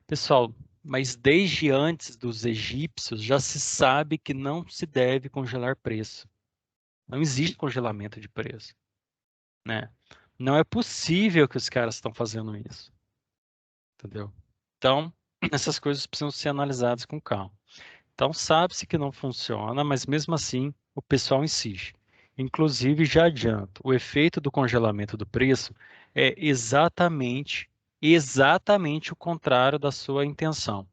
Pessoal, mas desde antes dos egípcios já se sabe que não se deve congelar preço. Não existe congelamento de preço, né? Não é possível que os caras estão fazendo isso, entendeu? Então, essas coisas precisam ser analisadas com calma. Então, sabe-se que não funciona, mas mesmo assim o pessoal insiste. Inclusive, já adianto, o efeito do congelamento do preço é exatamente o contrário da sua intenção.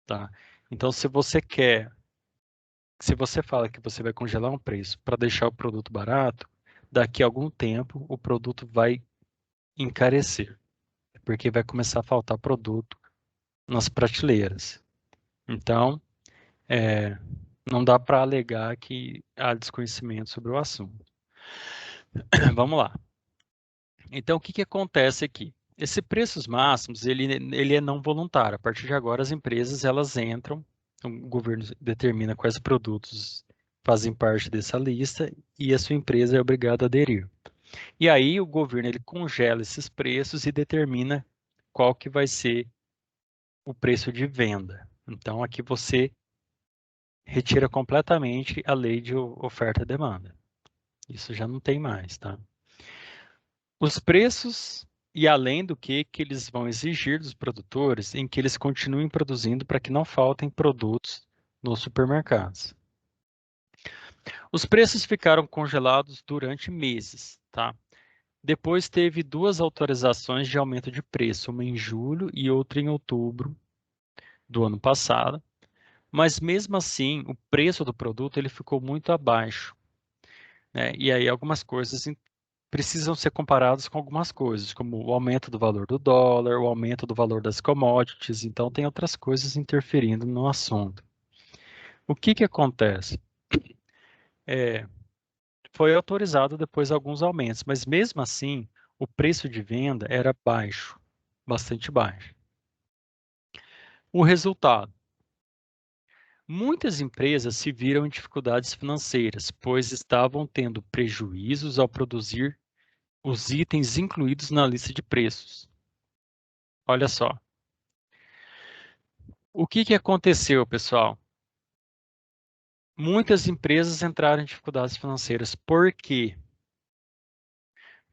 Tá? Então, se você fala que você vai congelar um preço para deixar o produto barato, daqui a algum tempo o produto vai encarecer, porque vai começar a faltar produto nas prateleiras. Então, é, não dá para alegar que há desconhecimento sobre o assunto. Vamos lá. Então, o que que acontece aqui? Esse preços máximos, ele é não voluntário. A partir de agora, as empresas elas entram, o governo determina quais produtos fazem parte dessa lista e a sua empresa é obrigada a aderir. E aí o governo ele congela esses preços e determina qual que vai ser o preço de venda. Então, aqui você retira completamente a lei de oferta e demanda. Isso já não tem mais, tá? Os preços e além do que eles vão exigir dos produtores em que eles continuem produzindo para que não faltem produtos nos supermercados. Os preços ficaram congelados durante meses, tá? Depois teve duas autorizações de aumento de preço, uma em julho e outra em outubro do ano passado, mas mesmo assim o preço do produto ele ficou muito abaixo, né? E aí algumas coisas precisam ser comparados com algumas coisas, como o aumento do valor do dólar, o aumento do valor das commodities, então tem outras coisas interferindo no assunto. O que que acontece? É, foi autorizado depois alguns aumentos, mas mesmo assim o preço de venda era baixo, bastante baixo. O resultado: muitas empresas se viram em dificuldades financeiras, pois estavam tendo prejuízos ao produzir os itens incluídos na lista de preços. Olha só, o que que aconteceu, pessoal? Muitas empresas entraram em dificuldades financeiras. Por quê?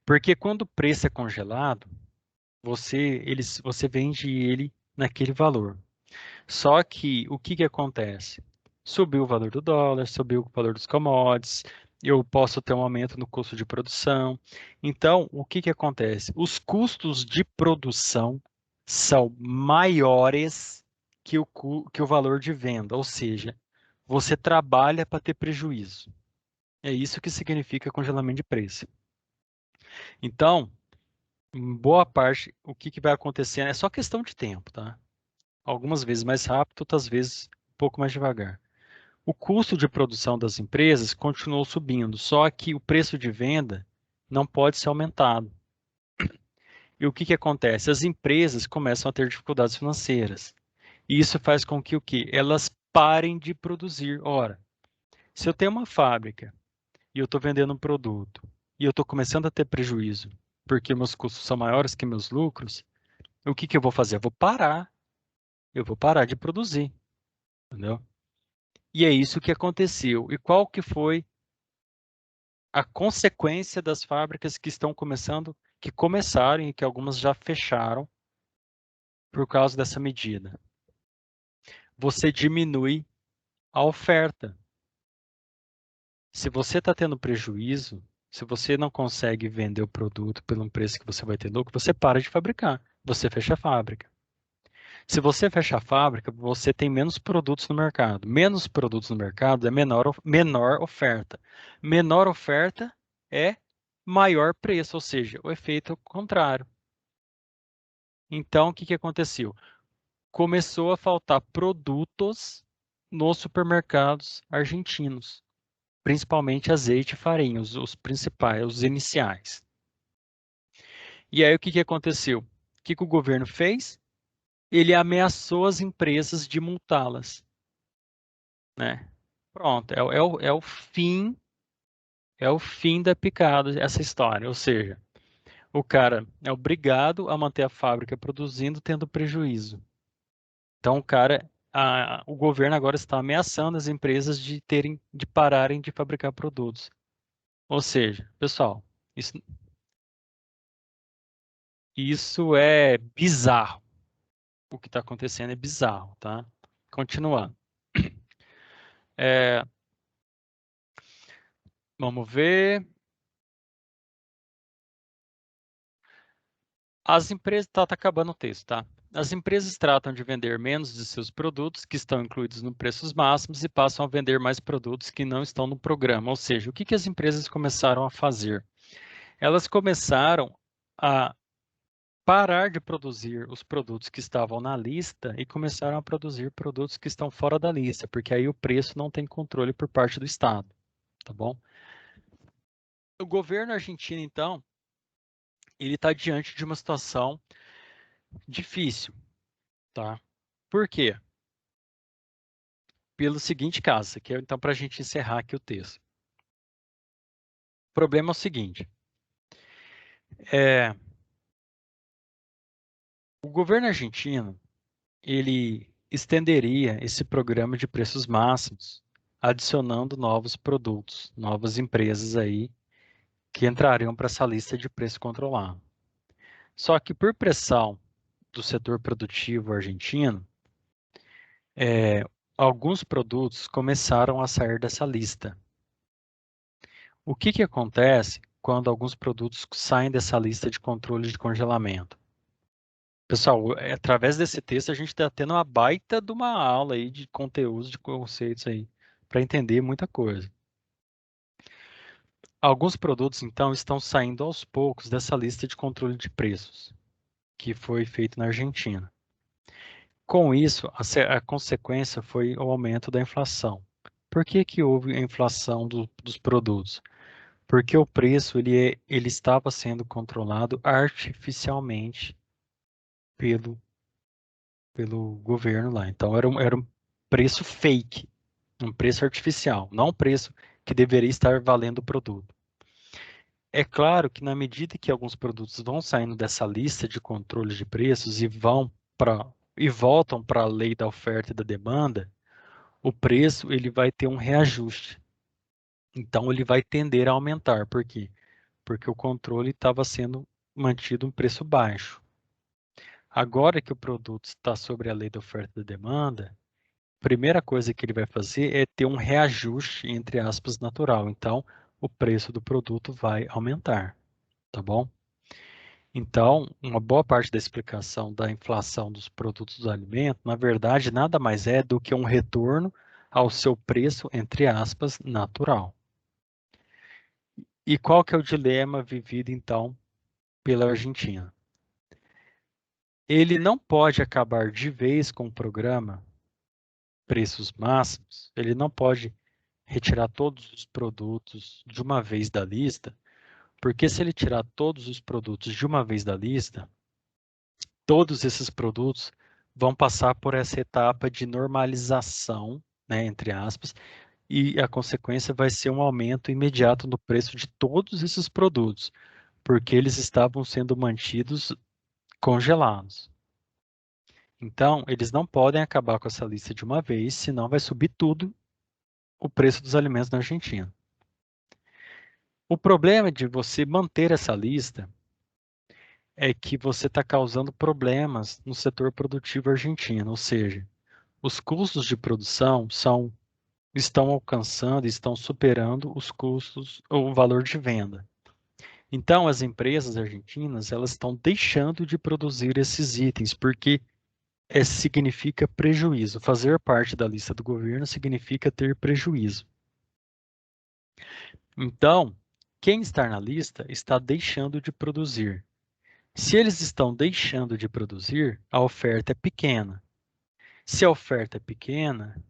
Porque quando o preço é congelado, você vende ele naquele valor. Só que o que que acontece? Subiu o valor do dólar, subiu o valor dos commodities, eu posso ter um aumento no custo de produção. Então, o que que acontece? Os custos de produção são maiores que o valor de venda, ou seja, você trabalha para ter prejuízo. É isso que significa congelamento de preço. Então, em boa parte, o que que vai acontecer é só questão de tempo, tá? Algumas vezes mais rápido, outras vezes um pouco mais devagar. O custo de produção das empresas continuou subindo, só que o preço de venda não pode ser aumentado. E o que que acontece? As empresas começam a ter dificuldades financeiras. E isso faz com que o quê? Elas parem de produzir. Ora, se eu tenho uma fábrica e eu estou vendendo um produto e eu estou começando a ter prejuízo porque meus custos são maiores que meus lucros, o que que eu vou fazer? Eu vou parar. Eu vou parar de produzir, entendeu? E é isso que aconteceu. E qual que foi a consequência das fábricas que estão começando, que começaram e que algumas já fecharam por causa dessa medida? Você diminui a oferta. Se você está tendo prejuízo, se você não consegue vender o produto pelo preço que você vai ter lucro, você para de fabricar, você fecha a fábrica. Se você fecha a fábrica, você tem menos produtos no mercado. Menos produtos no mercado é menor oferta. Menor oferta é maior preço, ou seja, o efeito contrário. Então, o que que aconteceu? Começou a faltar produtos nos supermercados argentinos, principalmente azeite e farinha, os principais, os iniciais. E aí o que que aconteceu? O que que o governo fez? Ele ameaçou as empresas de multá-las, né? Pronto, é o fim da picada essa história. Ou seja, o cara é obrigado a manter a fábrica produzindo, tendo prejuízo. Então, o governo agora está ameaçando as empresas de pararem de fabricar produtos. Ou seja, pessoal, isso, isso é bizarro. O que está acontecendo é bizarro, tá? Continuando. É, vamos ver. As empresas, tá acabando o texto, tá? As empresas tratam de vender menos de seus produtos que estão incluídos no preços máximos e passam a vender mais produtos que não estão no programa. Ou seja, o que que as empresas começaram a fazer? Elas começaram a parar de produzir os produtos que estavam na lista e começaram a produzir produtos que estão fora da lista, porque aí o preço não tem controle por parte do Estado, tá bom? O governo argentino, então, ele está diante de uma situação difícil, tá? Por quê? Pelo seguinte caso, que é então para a gente encerrar aqui o texto. O problema é o seguinte, é, o governo argentino, ele estenderia esse programa de preços máximos, adicionando novos produtos, novas empresas aí que entrariam para essa lista de preço controlado. Só que por pressão do setor produtivo argentino, é, alguns produtos começaram a sair dessa lista. O que que acontece quando alguns produtos saem dessa lista de controle de congelamento? Pessoal, através desse texto a gente está tendo uma baita de uma aula aí de conteúdos, de conceitos aí, para entender muita coisa. Alguns produtos, então, estão saindo aos poucos dessa lista de controle de preços, que foi feito na Argentina. Com isso, a consequência foi o aumento da inflação. Por que que houve a inflação dos produtos? Porque o preço ele estava sendo controlado artificialmente pelo, pelo governo lá. Então era um preço fake, um preço artificial, não um preço que deveria estar valendo o produto. É claro que na medida que alguns produtos vão saindo dessa lista de controle de preços para e voltam para a lei da oferta e da demanda, o preço ele vai ter um reajuste. Então ele vai tender a aumentar. Por quê? Porque o controle estava sendo mantido um preço baixo. Agora que o produto está sobre a lei da oferta e da demanda, a primeira coisa que ele vai fazer é ter um reajuste, entre aspas, natural. Então, o preço do produto vai aumentar, tá bom? Então, uma boa parte da explicação da inflação dos produtos do alimento, na verdade, nada mais é do que um retorno ao seu preço, entre aspas, natural. E qual que é o dilema vivido, então, pela Argentina? Ele não pode acabar de vez com o programa preços máximos, ele não pode retirar todos os produtos de uma vez da lista, porque se ele tirar todos os produtos de uma vez da lista, todos esses produtos vão passar por essa etapa de normalização, né, entre aspas, e a consequência vai ser um aumento imediato no preço de todos esses produtos, porque eles estavam sendo mantidos congelados. Então, eles não podem acabar com essa lista de uma vez, senão vai subir tudo o preço dos alimentos na Argentina. O problema de você manter essa lista é que você está causando problemas no setor produtivo argentino, ou seja, os custos de produção estão alcançando, estão superando os custos ou o valor de venda. Então, as empresas argentinas, elas estão deixando de produzir esses itens, porque significa prejuízo. Fazer parte da lista do governo significa ter prejuízo. Então, quem está na lista está deixando de produzir. Se eles estão deixando de produzir, a oferta é pequena. Se a oferta é pequena,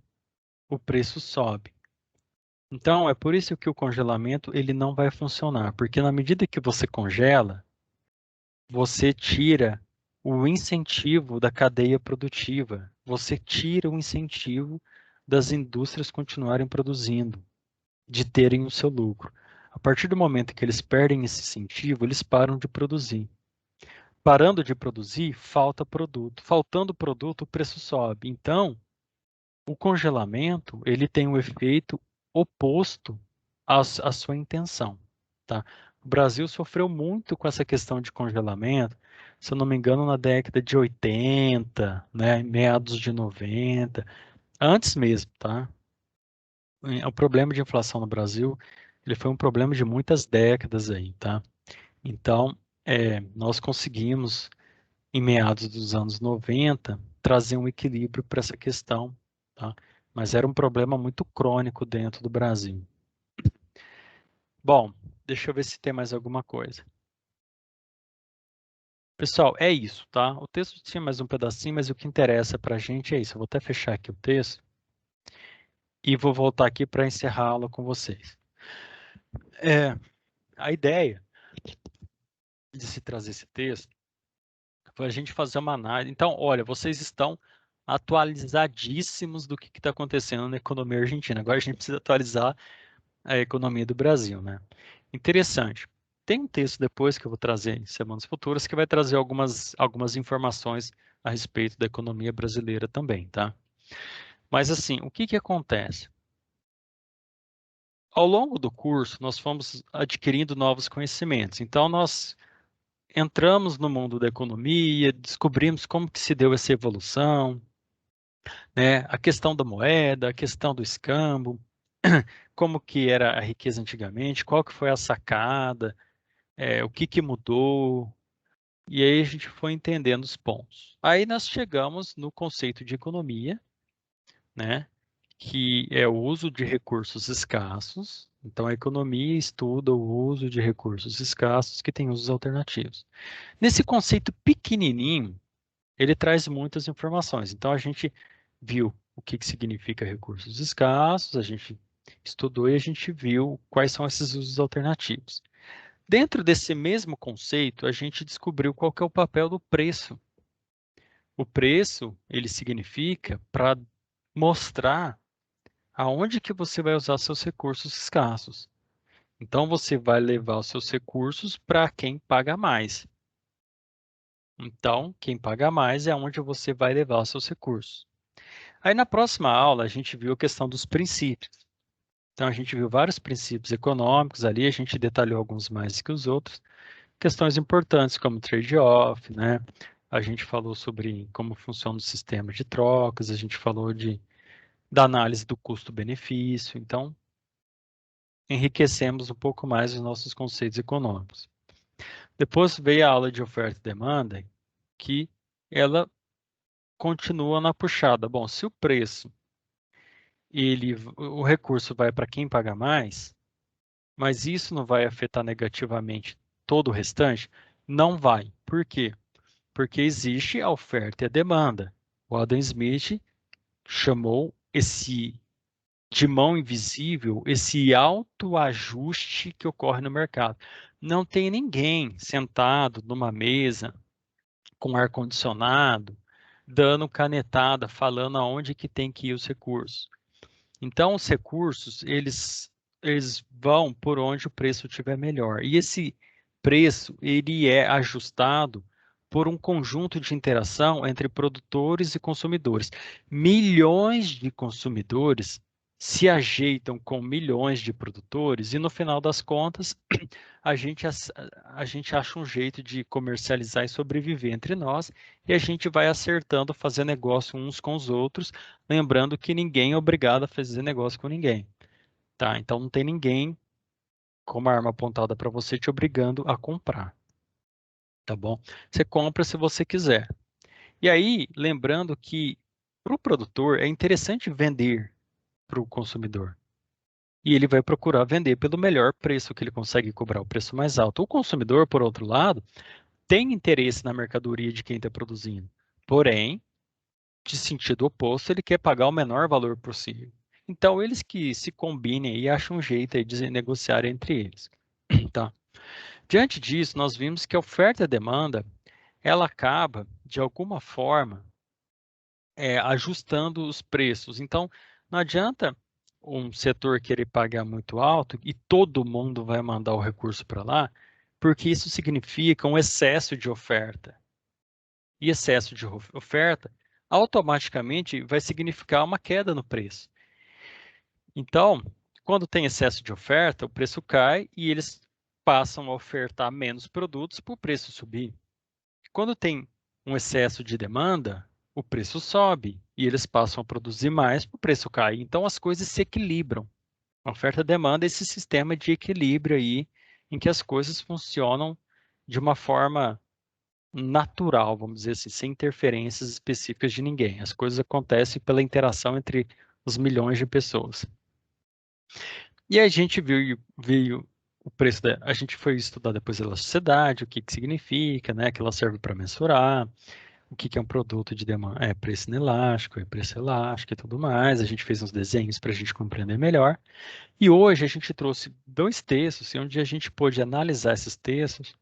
o preço sobe. Então, é por isso que o congelamento ele não vai funcionar, porque na medida que você congela, você tira o incentivo da cadeia produtiva, você tira o incentivo das indústrias continuarem produzindo, de terem o seu lucro. A partir do momento que eles perdem esse incentivo, eles param de produzir. Parando de produzir, falta produto. Faltando produto, o preço sobe. Então, o congelamento, ele tem um efeito oposto à sua intenção, tá? O Brasil sofreu muito com essa questão de congelamento, se eu não me engano, na década de 80, né, meados de 90, antes mesmo, tá? O problema de inflação no Brasil, ele foi um problema de muitas décadas aí, tá? Então, nós conseguimos em meados dos anos 90, trazer um equilíbrio para essa questão, tá? Mas era um problema muito crônico dentro do Brasil. Bom, deixa eu ver se tem mais alguma coisa. Pessoal, é isso, tá? O texto tinha mais um pedacinho, mas o que interessa para a gente é isso. Eu vou até fechar aqui o texto e vou voltar aqui para encerrar a aula com vocês. A ideia de se trazer esse texto foi a gente fazer uma análise. Então, olha, vocês estão atualizadíssimos do que está acontecendo na economia argentina. Agora a gente precisa atualizar a economia do Brasil, né? Interessante. Tem um texto depois que eu vou trazer em semanas futuras que vai trazer algumas informações a respeito da economia brasileira também, tá? Mas assim, o que que acontece? Ao longo do curso, nós fomos adquirindo novos conhecimentos. Então, nós entramos no mundo da economia, descobrimos como que se deu essa evolução, né? A questão da moeda, a questão do escambo, como que era a riqueza antigamente, qual que foi a sacada, o que que mudou, e aí a gente foi entendendo os pontos. Aí nós chegamos no conceito de economia, né? Que é o uso de recursos escassos. Então, a economia estuda o uso de recursos escassos que têm usos alternativos. Nesse conceito pequenininho, ele traz muitas informações. Então, a gente viu o que que significa recursos escassos, a gente estudou e a gente viu quais são esses usos alternativos. Dentro desse mesmo conceito, a gente descobriu qual que é o papel do preço. O preço, ele significa para mostrar aonde que você vai usar seus recursos escassos. Então, você vai levar os seus recursos para quem paga mais. Então, quem paga mais é onde você vai levar os seus recursos. Aí, na próxima aula, a gente viu a questão dos princípios. Então, a gente viu vários princípios econômicos ali, a gente detalhou alguns mais que os outros. Questões importantes como trade-off, né? A gente falou sobre como funciona o sistema de trocas, a gente falou da análise do custo-benefício. Então, enriquecemos um pouco mais os nossos conceitos econômicos. Depois veio a aula de oferta e demanda, que ela continua na puxada. Bom, se o preço, o recurso vai para quem paga mais, mas isso não vai afetar negativamente todo o restante? Não vai. Por quê? Porque existe a oferta e a demanda. O Adam Smith chamou de mão invisível, esse autoajuste que ocorre no mercado. Não tem ninguém sentado numa mesa com ar-condicionado, dando canetada, falando aonde que tem que ir os recursos. Então, os recursos, eles vão por onde o preço estiver melhor. E esse preço, ele é ajustado por um conjunto de interação entre produtores e consumidores. Milhões de consumidores se ajeitam com milhões de produtores e, no final das contas, a gente, a gente acha um jeito de comercializar e sobreviver entre nós e a gente vai acertando fazer negócio uns com os outros, lembrando que ninguém é obrigado a fazer negócio com ninguém, tá? Então não tem ninguém com uma arma apontada para você te obrigando a comprar, tá bom? Você compra se você quiser. E aí, lembrando que para o produtor é interessante vender para o consumidor. E ele vai procurar vender pelo melhor preço que ele consegue cobrar o preço mais alto. O consumidor, por outro lado, tem interesse na mercadoria de quem está produzindo. Porém, de sentido oposto, ele quer pagar o menor valor possível. Então, eles que se combinem e acham um jeito aí de negociar entre eles. Tá? Diante disso, nós vimos que a oferta e a demanda, ela acaba, de alguma forma, ajustando os preços. Então, não adianta um setor querer pagar muito alto e todo mundo vai mandar o recurso para lá, porque isso significa um excesso de oferta. E excesso de oferta automaticamente vai significar uma queda no preço. Então, quando tem excesso de oferta, o preço cai e eles passam a ofertar menos produtos para o preço subir. Quando tem um excesso de demanda, o preço sobe e eles passam a produzir mais para o preço cair. Então, as coisas se equilibram. A oferta e demanda é esse sistema de equilíbrio aí, em que as coisas funcionam de uma forma natural, vamos dizer assim, sem interferências específicas de ninguém. As coisas acontecem pela interação entre os milhões de pessoas. E a gente veio o preço a gente foi estudar depois a elasticidade, o que que significa, né, que ela serve para mensurar, o que que é um produto de demanda, preço inelástico, preço elástico e tudo mais. A gente fez uns desenhos para a gente compreender melhor. E hoje a gente trouxe dois textos, onde a gente pôde analisar esses textos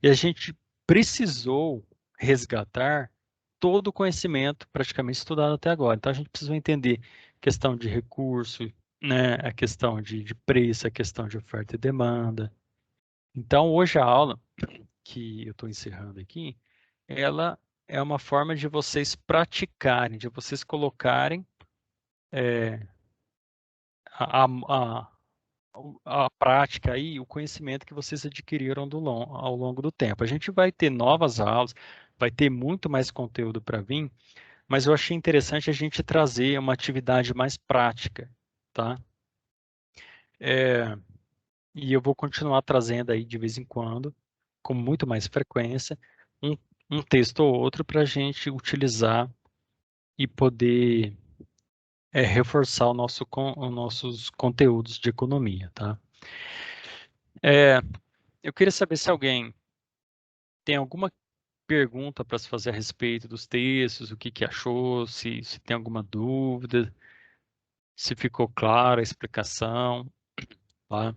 e a gente precisou resgatar todo o conhecimento praticamente estudado até agora. Então, a gente precisou entender questão de recurso, né, a questão de preço, a questão de oferta e demanda. Então, hoje a aula que eu estou encerrando aqui, ela é uma forma de vocês praticarem, de vocês colocarem a, a, a prática aí, o conhecimento que vocês adquiriram ao longo do tempo. A gente vai ter novas aulas, vai ter muito mais conteúdo para vir, mas eu achei interessante a gente trazer uma atividade mais prática, tá? É, e eu vou continuar trazendo aí de vez em quando, com muito mais frequência, um, um texto ou outro para a gente utilizar e poder reforçar os nossos conteúdos de economia, tá? É, eu queria saber se alguém tem alguma pergunta para se fazer a respeito dos textos, o que que achou, se tem alguma dúvida, se ficou clara a explicação, tá?